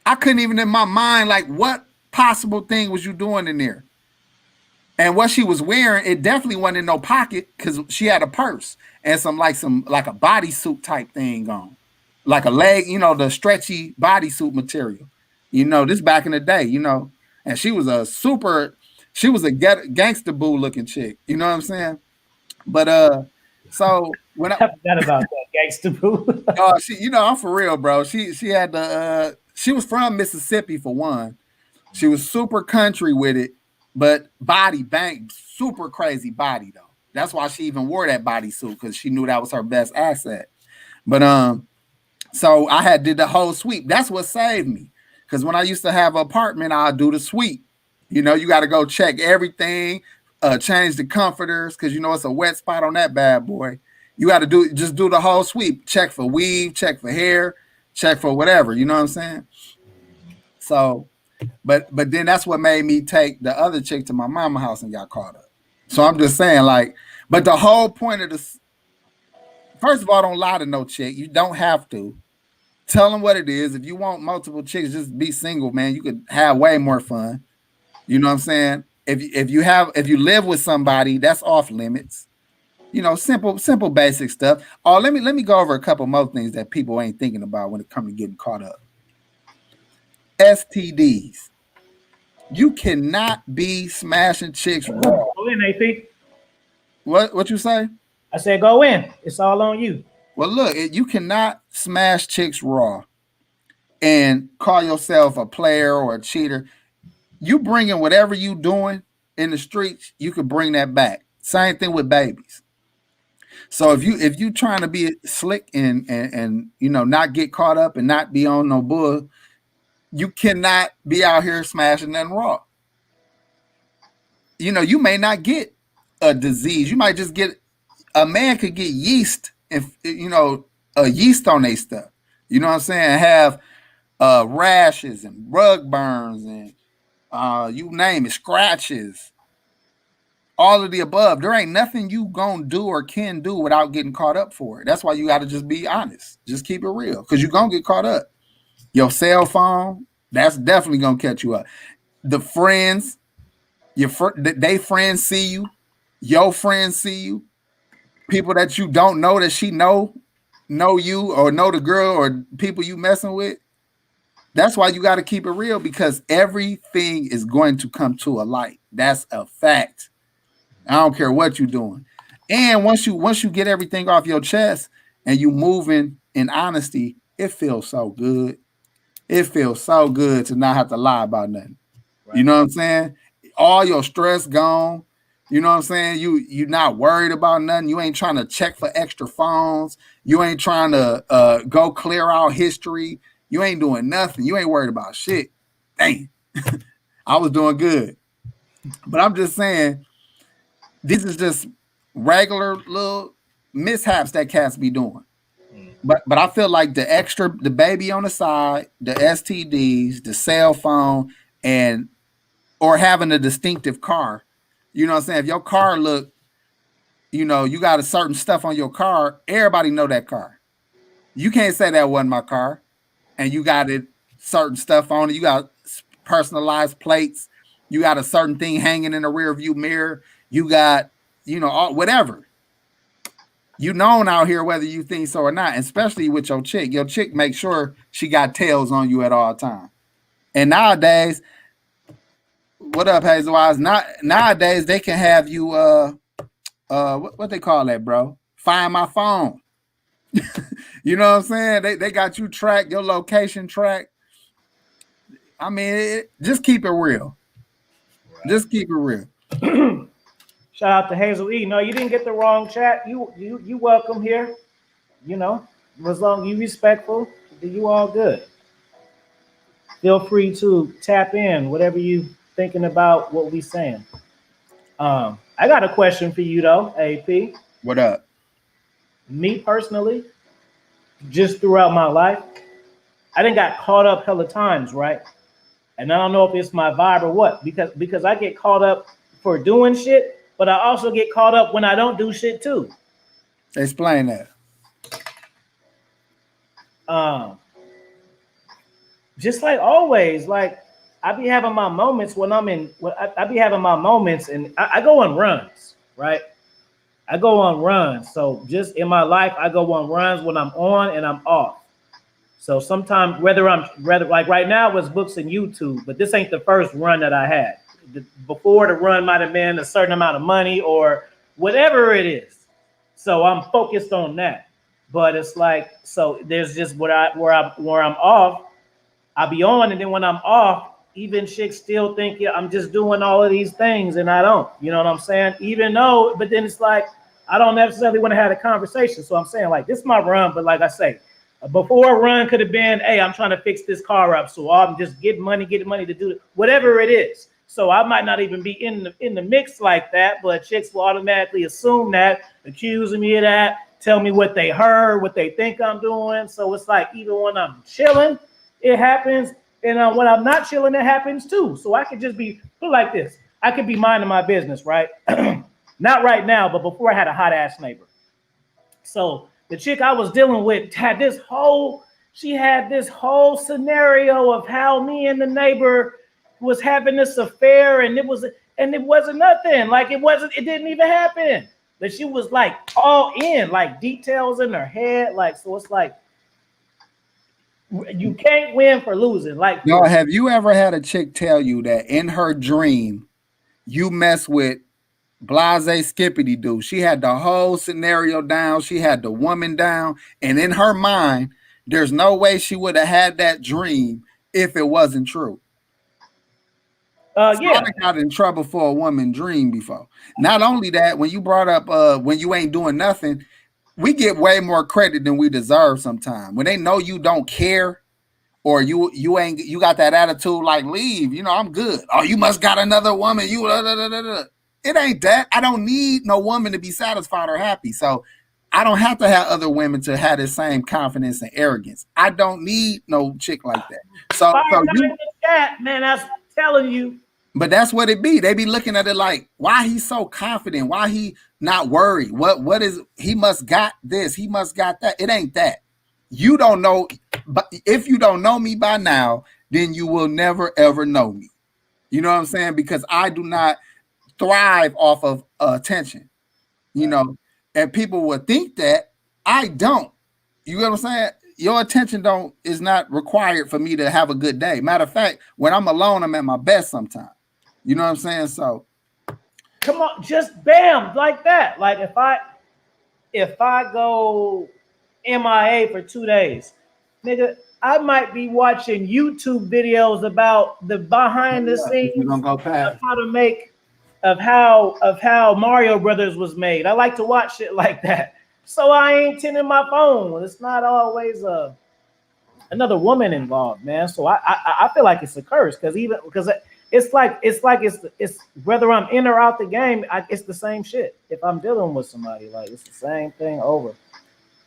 I couldn't even in my mind, like, what possible thing was you doing in there? And what she was wearing, it definitely wasn't in no pocket because she had a purse and some like a bodysuit type thing on. Like a leg, the stretchy bodysuit material. This back in the day, and she was a gangster boo looking chick. You know what I'm saying? But so when I forgot about that gangster boo. I'm for real, bro. She had she was from Mississippi for one. She was super country with it, but body bang, super crazy body though. That's why she even wore that bodysuit because she knew that was her best asset. But so I had did the whole sweep. That's what saved me. Because when I used to have an apartment, I'd do the sweep. You got to go check everything, change the comforters, because it's a wet spot on that bad boy. You got to do the whole sweep. Check for weave, check for hair, check for whatever. You know what I'm saying? So, but then that's what made me take the other chick to my mama house and got caught up. So I'm just saying, like, but the whole point of this, first of all, don't lie to no chick. You don't have to. Tell them what it is. If you want multiple chicks, just be single, man. You could have way more fun. You know what I'm saying? If you live with somebody, that's off limits. Simple basic stuff. Oh, let me go over a couple more things that people ain't thinking about when it comes to getting caught up. STDs. You cannot be smashing chicks raw. Go in, AP. What you say? I said go in. It's all on you. Well, look, you cannot smash chicks raw and call yourself a player or a cheater. You bringing whatever you doing in the streets, you could bring that back. Same thing with babies. So if you trying to be slick and not get caught up and not be on no bull, you cannot be out here smashing nothing raw. You may not get a disease. You might just get a man could get yeast and a yeast on their stuff. You know what I'm saying? Have rashes and rug burns and you name it, scratches, all of the above. There ain't nothing you gonna do or can do without getting caught up for it. That's why you got to just be honest. Just keep it real because you're gonna get caught up. Your cell phone, that's definitely gonna catch you up. The friends, they friends see you, your friends see you. People that you don't know that she know you or know the girl or people you messing with. That's why you got to keep it real because everything is going to come to a light. That's a fact. I don't care what you're doing. And once you get everything off your chest and you moving in honesty, it feels so good. It feels so good to not have to lie about nothing. You Right. know what I'm saying? All your stress gone. You know what I'm saying? You not worried about nothing. You ain't trying to check for extra phones. You ain't trying to go clear out history. You ain't doing nothing. You ain't worried about shit. Dang, I was doing good. But I'm just saying, these is just regular little mishaps that cats be doing. Mm. But I feel like the baby on the side, the STDs, the cell phone, and or having a distinctive car. You know what I'm saying? If your car look, you got a certain stuff on your car, everybody know that car. You can't say that wasn't my car, and you got it certain stuff on it. You got personalized plates. You got a certain thing hanging in the rear view mirror. You got, whatever. You known out here whether you think so or not, especially with your chick. Your chick makes sure she got tails on you at all times. And nowadays, what up, Hazel Eyes? Not nowadays they can have you what they call that, bro? Find my phone. You know what I'm saying? They got you tracked, your location tracked. I mean, just keep it real. Just keep it real. Shout out to Hazel E. No, you didn't get the wrong chat. You welcome here. You know, as long as you respectful, you all good. Feel free to tap in, whatever you thinking about what we saying. I got a question for you though, AP. What up? Me personally, just throughout my life, I didn't got caught up hella times, right? And I don't know if it's my vibe or what, because I get caught up for doing shit, but I also get caught up when I don't do shit too. Explain that. Um, just like always, like I be having my moments when I'm in. I be having my moments, and I go on runs, right? I go on runs. So just in my life, I go on runs when I'm on and I'm off. So sometimes, whether like right now it's books and YouTube, but this ain't the first run that I had. Before the run might have been a certain amount of money or whatever it is. So I'm focused on that. But it's like so there's just where I'm off. I'll be on, and then when I'm off, even chicks still think yeah, I'm just doing all of these things, and I don't. You know what I'm saying? Even though, but then it's like I don't necessarily want to have a conversation. So I'm saying like this is my run, but like I say, before a run could have been, hey, I'm trying to fix this car up, so I'm just getting money to do it, whatever it is. So I might not even be in the mix like that, but chicks will automatically assume that, accusing me of that, tell me what they heard, what they think I'm doing. So it's like even when I'm chilling, it happens, and when I'm not chilling, it happens too. So I could just be put like this. I could be minding my business, right? Not right now, but before I had a hot ass neighbor. So the chick I was dealing with she had this whole scenario of how me and the neighbor was having this affair, and it wasn't nothing. Like it didn't even happen. But she was like all in, like details in her head. Like, so it's like you can't win for losing. Like, Y'all, have you ever had a chick tell you that in her dream you mess with Blase Skippity Doo? She had the whole scenario down. She had the woman down. And in her mind, there's no way she would have had that dream if it wasn't true. So I yeah, got in trouble for a woman dream before. Not only that, when you brought up when you ain't doing nothing, we get way more credit than we deserve sometimes. When they know you don't care, or you got that attitude like leave, I'm good. Oh, you must got another woman. It ain't that. I don't need no woman to be satisfied or happy. So I don't have to have other women to have the same confidence and arrogance. I don't need no chick like that. So fire so in you the chat, man. I'm telling you. but that's what it be. They be looking at it like, why he so confident? Why he not worried? What is he must got this? He must got that. It ain't that. You don't know, but if you don't know me by now, then you will never ever know me. You know what I'm saying? Because I do not thrive off of attention. You Right. know, and people would think that I don't. You know what I'm saying? Your attention don't is not required for me to have a good day. Matter of fact, when I'm alone, I'm at my best sometimes. You know what I'm saying? So Come on, just bam, like that. Like if I go MIA for 2 days, nigga, I might be watching YouTube videos about the behind the If you're gonna scenes go of past, how to make of how Mario Brothers was made. I like to watch shit like that. So I ain't tending my phone. It's not always another woman involved, man. So I feel like it's a curse because it's whether I'm in or out the game, it's the same shit. If I'm dealing with somebody, like it's the same thing over.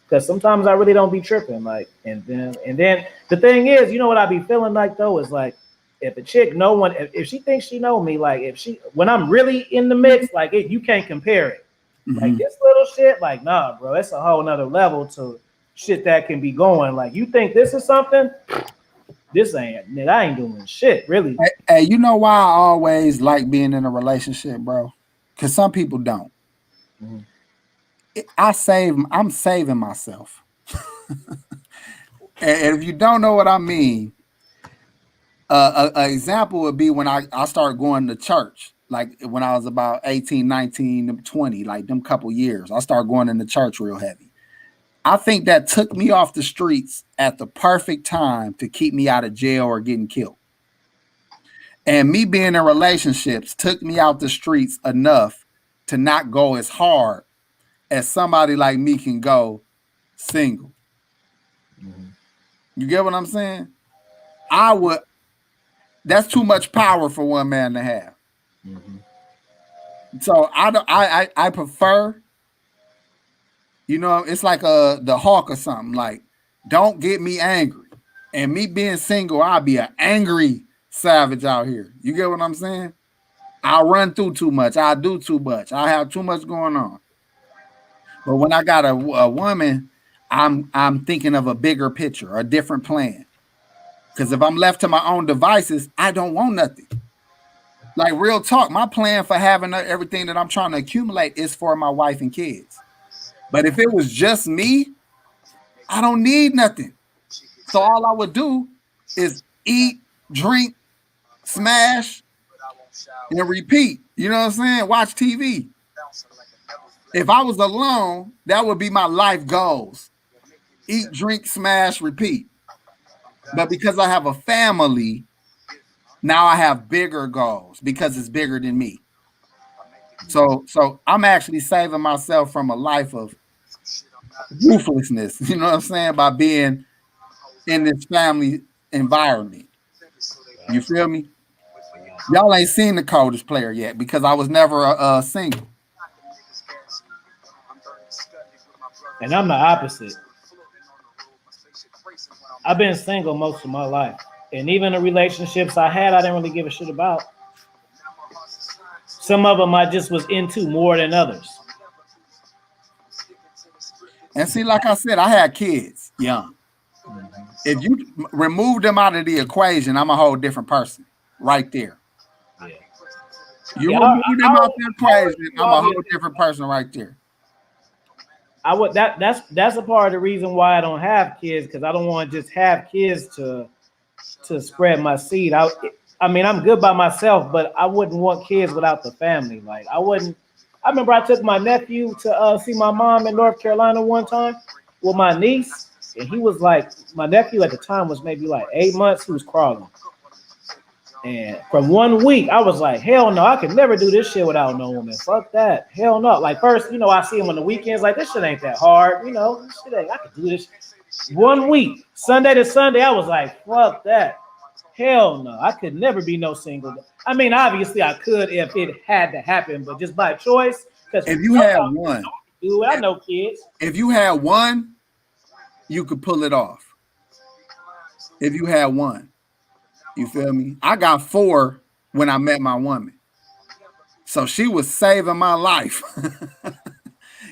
Because sometimes I really don't be tripping, like, and then the thing is, you know what I be feeling like though is like, if a chick, no one, if she thinks she know me, like if she, when I'm really in the mix, like you can't compare it. Like mm-hmm. this little shit, like nah, bro, it's a whole nother level to shit that can be going. Like you think this is something, this ain't, nigga, I ain't doing shit, really. Hey, you know why I always like being in a relationship, bro? Because some people don't. Mhm. I'm saving myself. And if you don't know what I mean, an example would be when I started going to church, like when I was about 18, 19, 20, like them couple years. I started going into church real heavy. I think that took me off the streets at the perfect time to keep me out of jail or getting killed. And me being in relationships took me out the streets enough to not go as hard as somebody like me can go single. Mhm. You get what I'm saying? I would. That's too much power for one man to have. Mhm. So I don't. I prefer. You know, it's like the hawk or something. Like, don't get me angry. And me being single, I'll be an angry savage out here. You get what I'm saying? I run through too much. I do too much. I have too much going on. But when I got a woman, I'm thinking of a bigger picture, a different plan. Because if I'm left to my own devices, I don't want nothing. Like real talk, my plan for having everything that I'm trying to accumulate is for my wife and kids. But if it was just me, I don't need nothing. So all I would do is eat, drink, smash, and repeat. You know what I'm saying? Watch TV. If I was alone, that would be my life goals. Eat, drink, smash, repeat. But because I have a family, now I have bigger goals because it's bigger than me. So I'm actually saving myself from a life of ruthlessness, you know what I'm saying, by being in this family environment. You feel me? Y'all ain't seen the coldest player yet because I was never a single. And I'm the opposite. I've been single most of my life, and even the relationships I had, I didn't really give a shit about. Some of them I just was into more than others. And see, like I said, I had kids young. Mhm. If you remove them out of the equation, I'm a whole different person right there. Yeah, You yeah. remove them out the I already equation, knew I'm I'll a be whole different person right there. I would that's a part of the reason why I don't have kids because I don't want to just have kids to spread my seed. I mean I'm good by myself, but I wouldn't want kids without the family. Like I wouldn't. I remember I took my nephew to see my mom in North Carolina one time with my niece, and he was like, my nephew at the time was maybe like 8 months. He was crawling. And from 1 week, I was like, hell no, I could never do this shit without no woman. Fuck that. Hell no. Like, first, I see him on the weekends, like, this shit ain't that hard. This shit ain't, I could do this. 1 week, Sunday to Sunday, I was like, fuck that. Hell no. I could never be no single. I mean, obviously, I could if it had to happen, but just by choice, because If you had one, dude, I know kids. if you had one, you could pull it off. If you had one, you feel me? I got four when I met my woman. So she was saving my life.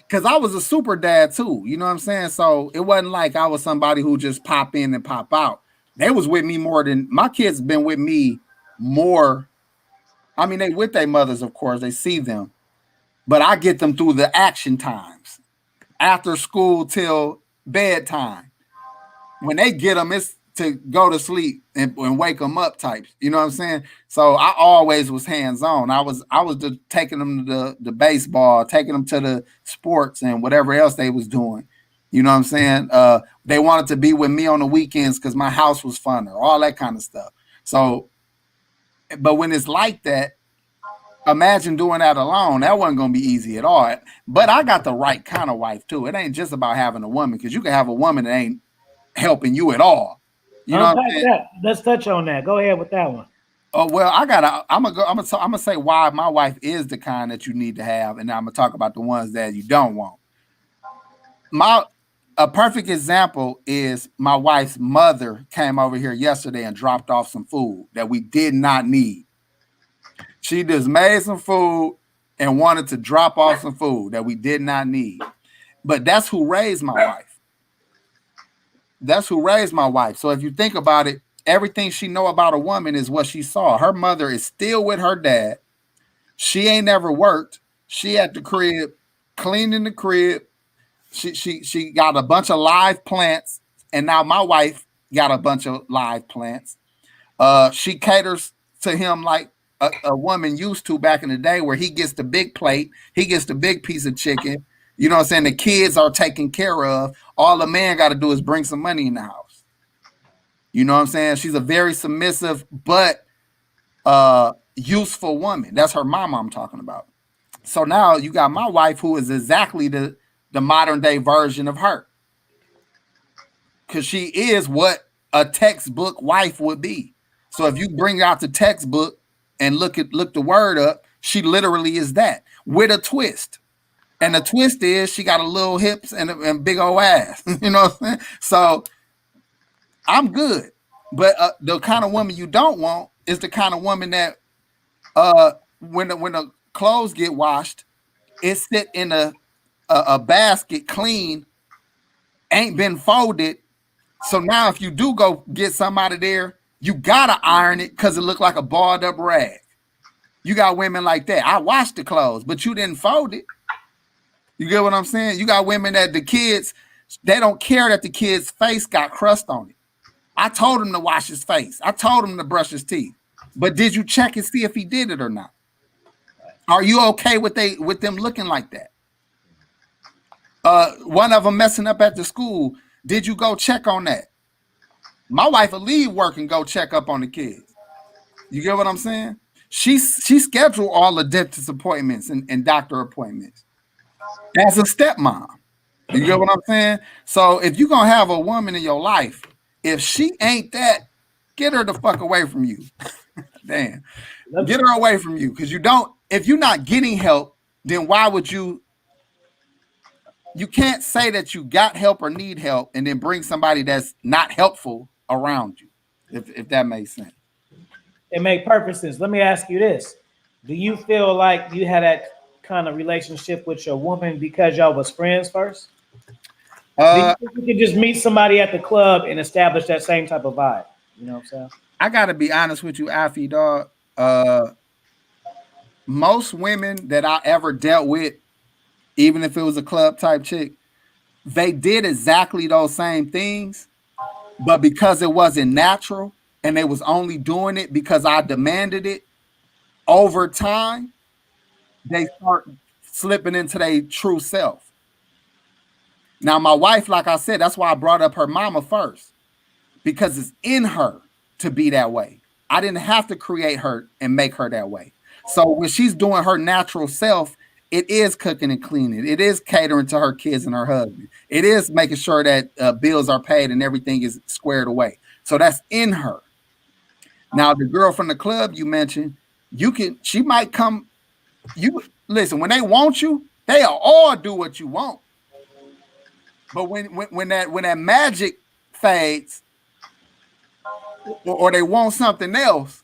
Because I was a super dad too. You know what I'm saying? So it wasn't like I was somebody who just pop in and pop out. They was with me more than my kids been with me more. I mean, they with their mothers, of course, they see them, but I get them through the action times after school till bedtime. When they get them, it's to go to sleep and wake them up types. You know what I'm saying? So I always was hands-on. I was taking them to the baseball, taking them to the sports and whatever else they was doing. You know what I'm saying? They wanted to be with me on the weekends because my house was funner, all that kind of stuff. So, but when it's like that, imagine doing that alone. That wasn't going to be easy at all. But I got the right kind of wife too. It ain't just about having a woman, because you can have a woman that ain't helping you at all. You know what I'm saying? That. Let's touch on that. Go ahead with that one. Oh well, I'm gonna say why my wife is the kind that you need to have, and I'm gonna talk about the ones that you don't want. A perfect example is my wife's mother came over here yesterday and dropped off some food that we did not need. She just made some food and wanted to drop off some food that we did not need. But that's who raised my wife. That's who raised my wife. So if you think about it, everything she know about a woman is what she saw. Her mother is still with her dad. She ain't never worked. She at the crib, cleaning the crib. She got a bunch of live plants, and now my wife got a bunch of live plants. She caters to him like a woman used to back in the day, where he gets the big plate, he gets the big piece of chicken. You know what I'm saying? The kids are taken care of. All the man got to do is bring some money in the house. You know what I'm saying? She's a very submissive but useful woman. That's her mama I'm talking about. So now you got my wife, who is exactly the modern day version of her, because she is what a textbook wife would be. So if you bring out the textbook and look the word up, she literally is that, with a twist. And the twist is she got a little hips and big old ass. You know what I'm saying? So I'm good. But the kind of woman you don't want is the kind of woman that when the clothes get washed, it sit in a basket clean, ain't been folded. So now if you do go get some out of there, you gotta iron it because it looked like a balled up rag. You got women like that. I washed the clothes, but you didn't fold it. You get what I'm saying? You got women that the kids, they don't care that the kid's face got crust on it. I told him to wash his face. I told him to brush his teeth. But did you check and see if he did it or not? Are you okay with them looking like that? One of them messing up at the school. Did you go check on that? My wife will leave work and go check up on the kids. You get what I'm saying? She scheduled all the dentist appointments and doctor appointments as a stepmom. You get what I'm saying? So if you're going to have a woman in your life, if she ain't that, get her the fuck away from you. Damn. Get her away from you, because if you're not getting help, then why would you can't say that you got help or need help and then bring somebody that's not helpful around you, if that makes sense. It makes perfect sense. Let me ask you this. Do you feel like you had that kind of relationship with your woman because y'all was friends first? You could just meet somebody at the club and establish that same type of vibe. You know what I'm saying? I gotta be honest with you, Alfie, dog. Most women that I ever dealt with, even if it was a club type chick, they did exactly those same things, but because it wasn't natural and they was only doing it because I demanded it, over time, they start slipping into their true self. Now, my wife, like I said, that's why I brought up her mama first, because it's in her to be that way. I didn't have to create her and make her that way. So when she's doing her natural self, it is cooking and cleaning. It is catering to her kids and her husband. It is making sure that bills are paid and everything is squared away. So that's in her. Now, the girl from the club you mentioned, she might come. You listen, when they want you, they'll all do what you want. But when that magic fades, or they want something else,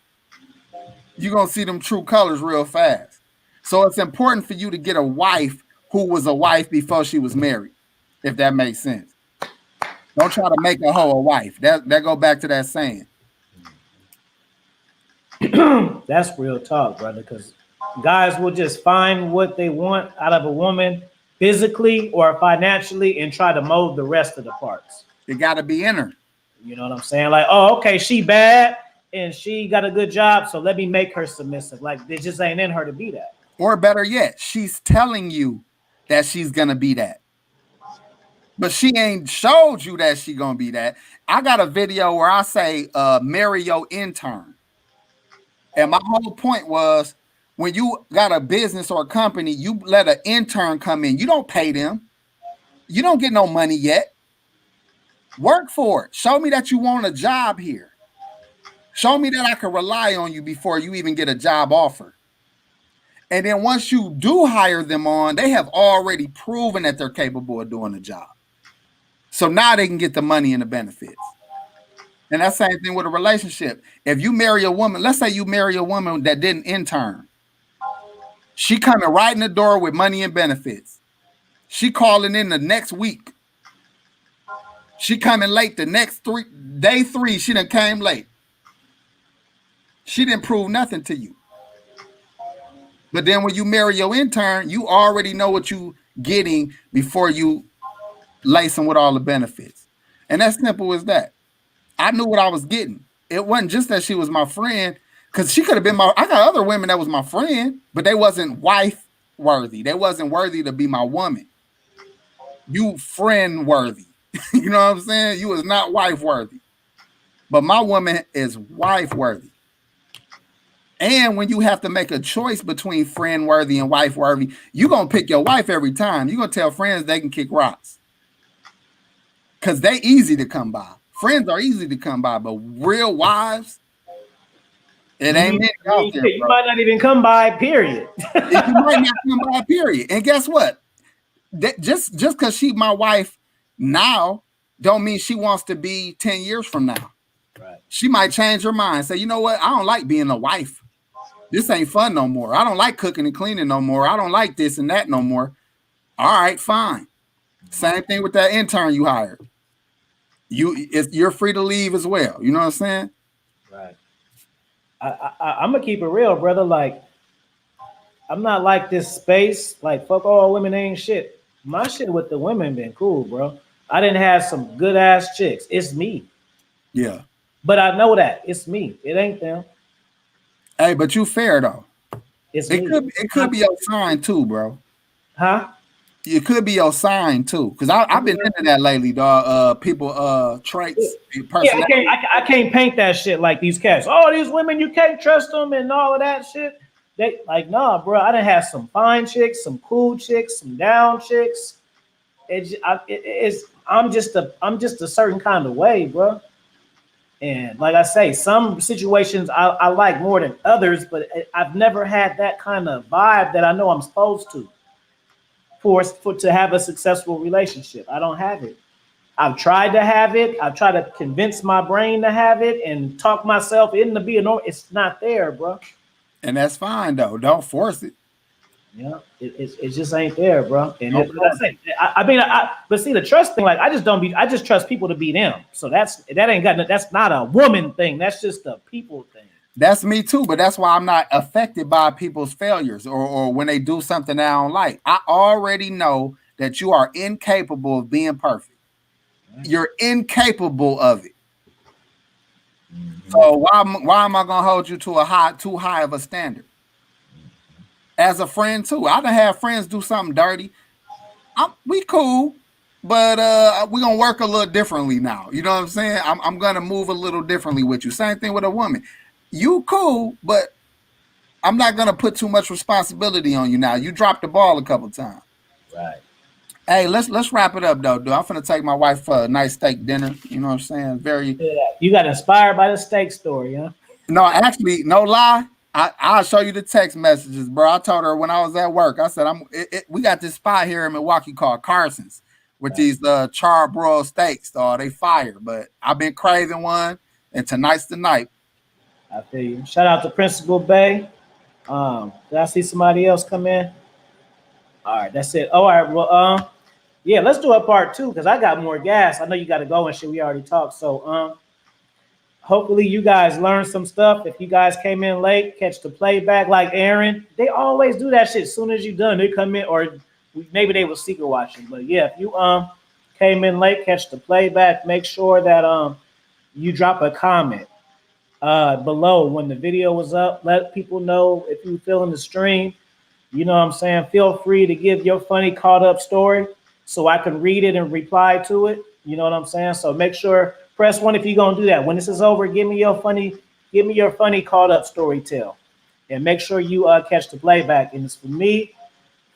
you're going to see them true colors real fast. So it's important for you to get a wife who was a wife before she was married, if that makes sense. Don't try to make a hoe a wife. That go back to that saying. That's real talk, brother, because guys will just find what they want out of a woman physically or financially and try to mold the rest of the parts. It got to be in her. You know what I'm saying? Like, oh, okay, she bad and she got a good job, so let me make her submissive. Like, it just ain't in her to be that. Or better yet, she's telling you that she's gonna be that. But she ain't showed you that she gonna be that. I got a video where I say marry your intern. And my whole point was when you got a business or a company, you let an intern come in. You don't pay them. You don't get no money yet. Work for it. Show me that you want a job here. Show me that I can rely on you before you even get a job offer. And then once you do hire them on, they have already proven that they're capable of doing the job. So now they can get the money and the benefits. And that's the same thing with a relationship. If you marry a woman, let's say you marry a woman that didn't intern. She coming right in the door with money and benefits. She calling in the next week. She coming late the next day 3. She done came late. She didn't prove nothing to you. But then when you marry your intern, you already know what you getting before you lace them with all the benefits. And that's simple as that. I knew what I was getting. It wasn't just that she was my friend, because she could have been I got other women that was my friend, but they wasn't wife worthy. They wasn't worthy to be my woman. You friend worthy. You know what I'm saying? You was not wife worthy. But my woman is wife worthy. And when you have to make a choice between friend worthy and wife worthy, you're going to pick your wife every time. You're going to tell friends they can kick rocks. Because they easy to come by. Friends are easy to come by, but real wives, it ain't many out there, bro. You might not even come by, period. You might not come by, period. And guess what? Just because she's my wife now, don't mean she wants to be 10 years from now. Right. She might change her mind. Say, you know what? I don't like being a wife. This ain't fun no more. I don't like cooking and cleaning no more. I don't like this and that no more. All right, fine. Same thing with that intern you hired. You're free to leave as well. You know what I'm saying? Right. I'm gonna keep it real, brother. Like, I'm not like this space. Like, fuck all women ain't shit. My shit with the women been cool, bro. I didn't have some good ass chicks. It's me. Yeah. But I know that it's me. It ain't them. Hey, but you fair though. It could be your sign too, bro. Huh? It could be your sign too, because I've been into that lately, dog. People, traits, personality. Yeah, I can't paint that shit like these cats. Oh, these women, you can't trust them and all of that shit. They like, nah, bro. I done have some fine chicks, some cool chicks, some down chicks. I'm just a certain kind of way, bro. And like I say, some situations I like more than others, but I've never had that kind of vibe that I know I'm supposed to. For to have a successful relationship. I don't have it. I've tried to have it. I've tried to convince my brain to have it and talk myself into being normal. It's not there, bro. And that's fine though. Don't force it. Yeah, it just ain't there, bro. And but see the trust thing. Like I just trust people to be them. So that's not a woman thing. That's just a people thing. That's me too, but that's why I'm not affected by people's failures or when they do something that I don't like. I already know that you are incapable of being perfect. You're incapable of it. Mm-hmm. So why am I gonna hold you to too high of a standard? As a friend too, I done have friends do something dirty. We cool, but we're gonna work a little differently now. You know what I'm saying? I'm gonna move a little differently with you. Same thing with a woman. You cool, but I'm not gonna put too much responsibility on you now. You dropped the ball a couple times. Right. Hey, let's wrap it up though, dude. I'm finna take my wife for a nice steak dinner. You know what I'm saying? You got inspired by the steak story, huh? No, actually, no lie. I'll show you the text messages, bro. I told her when I was at work, I said, we got this spot here in Milwaukee called Carson's with these charbroiled steaks. They fire, but I've been craving one, and tonight's the night. I feel you. Shout out to Principal Bay. Did I see somebody else come in? All right, that's it. All right, well, yeah, let's do a part 2 because I got more gas. I know you got to go and shit. We already talked. So, hopefully you guys learned some stuff. If you guys came in late, catch the playback like Aaron. They always do that shit. As soon as you're done, they come in, or maybe they were secret watching. But yeah, if you came in late, catch the playback. Make sure that you drop a comment below when the video was up. Let people know if you feeling the stream. You know what I'm saying? Feel free to give your funny caught up story so I can read it and reply to it. You know what I'm saying? So make sure press one if you're gonna do that. When this is over, give me your funny caught up story tell. And make sure you catch the playback. And it's for me.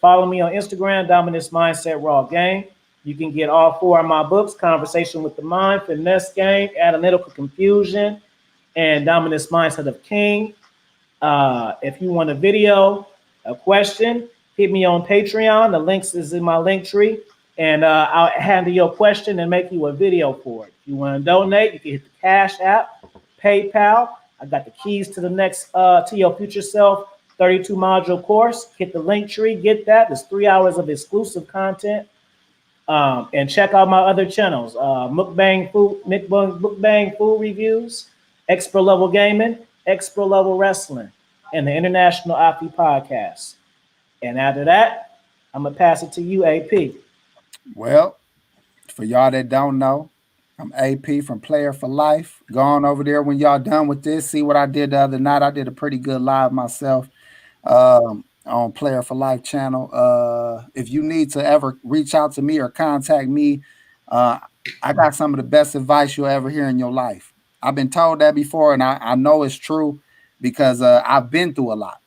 Follow me on Instagram, Dominance Mindset Raw Game. You can get all four of my books: Conversation with the Mind, Finesse Game, Analytical Confusion, and Dominance Mindset of King. If you want a video, a question, hit me on Patreon. The links is in my link tree, and I'll handle your question and make you a video for it. If you want to donate, you can hit the Cash App, PayPal. I got the keys to the next to your future self 32 module course. Hit the link tree, get that. There's 3 hours of exclusive content. And check out my other channels: Mukbang Food Reviews, Expert Level Gaming, Expert Level Wrestling, and the International Afi Podcast. And after that, I'm gonna pass it to you, AP. Well, for y'all that don't know, I'm AP from Player4Life. Go on over there when y'all done with this. See what I did the other night. I did a pretty good live myself on Player4Life channel. If you need to ever reach out to me or contact me, I got some of the best advice you'll ever hear in your life. I've been told that before, and I know it's true because I've been through a lot.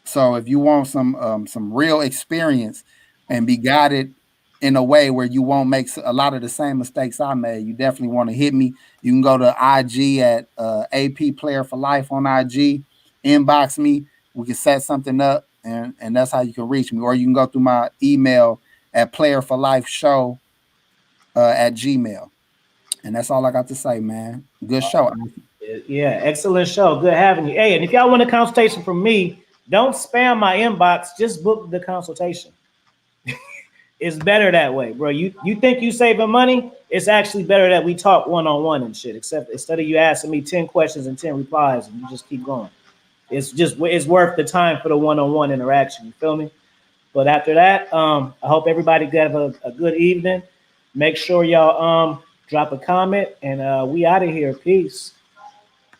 So if you want some real experience and be guided in a way where you won't make a lot of the same mistakes I made, you definitely want to hit me. You can go to IG at AP Player4Life on IG, inbox me. We can set something up, and that's how you can reach me. Or you can go through my email at Player4Life at Gmail. And that's all I got to say, man. Good show. Yeah, excellent show. Good having you. Hey, and if y'all want a consultation from me, don't spam my inbox. Just book the consultation. It's better that way, bro. You think you saving money? It's actually better that we talk one-on-one and shit. Except instead of you asking me 10 questions and 10 replies, and you just keep going. It's worth the time for the one-on-one interaction. You feel me? But after that, I hope everybody have a good evening. Make sure y'all drop a comment, and we out of here. Peace.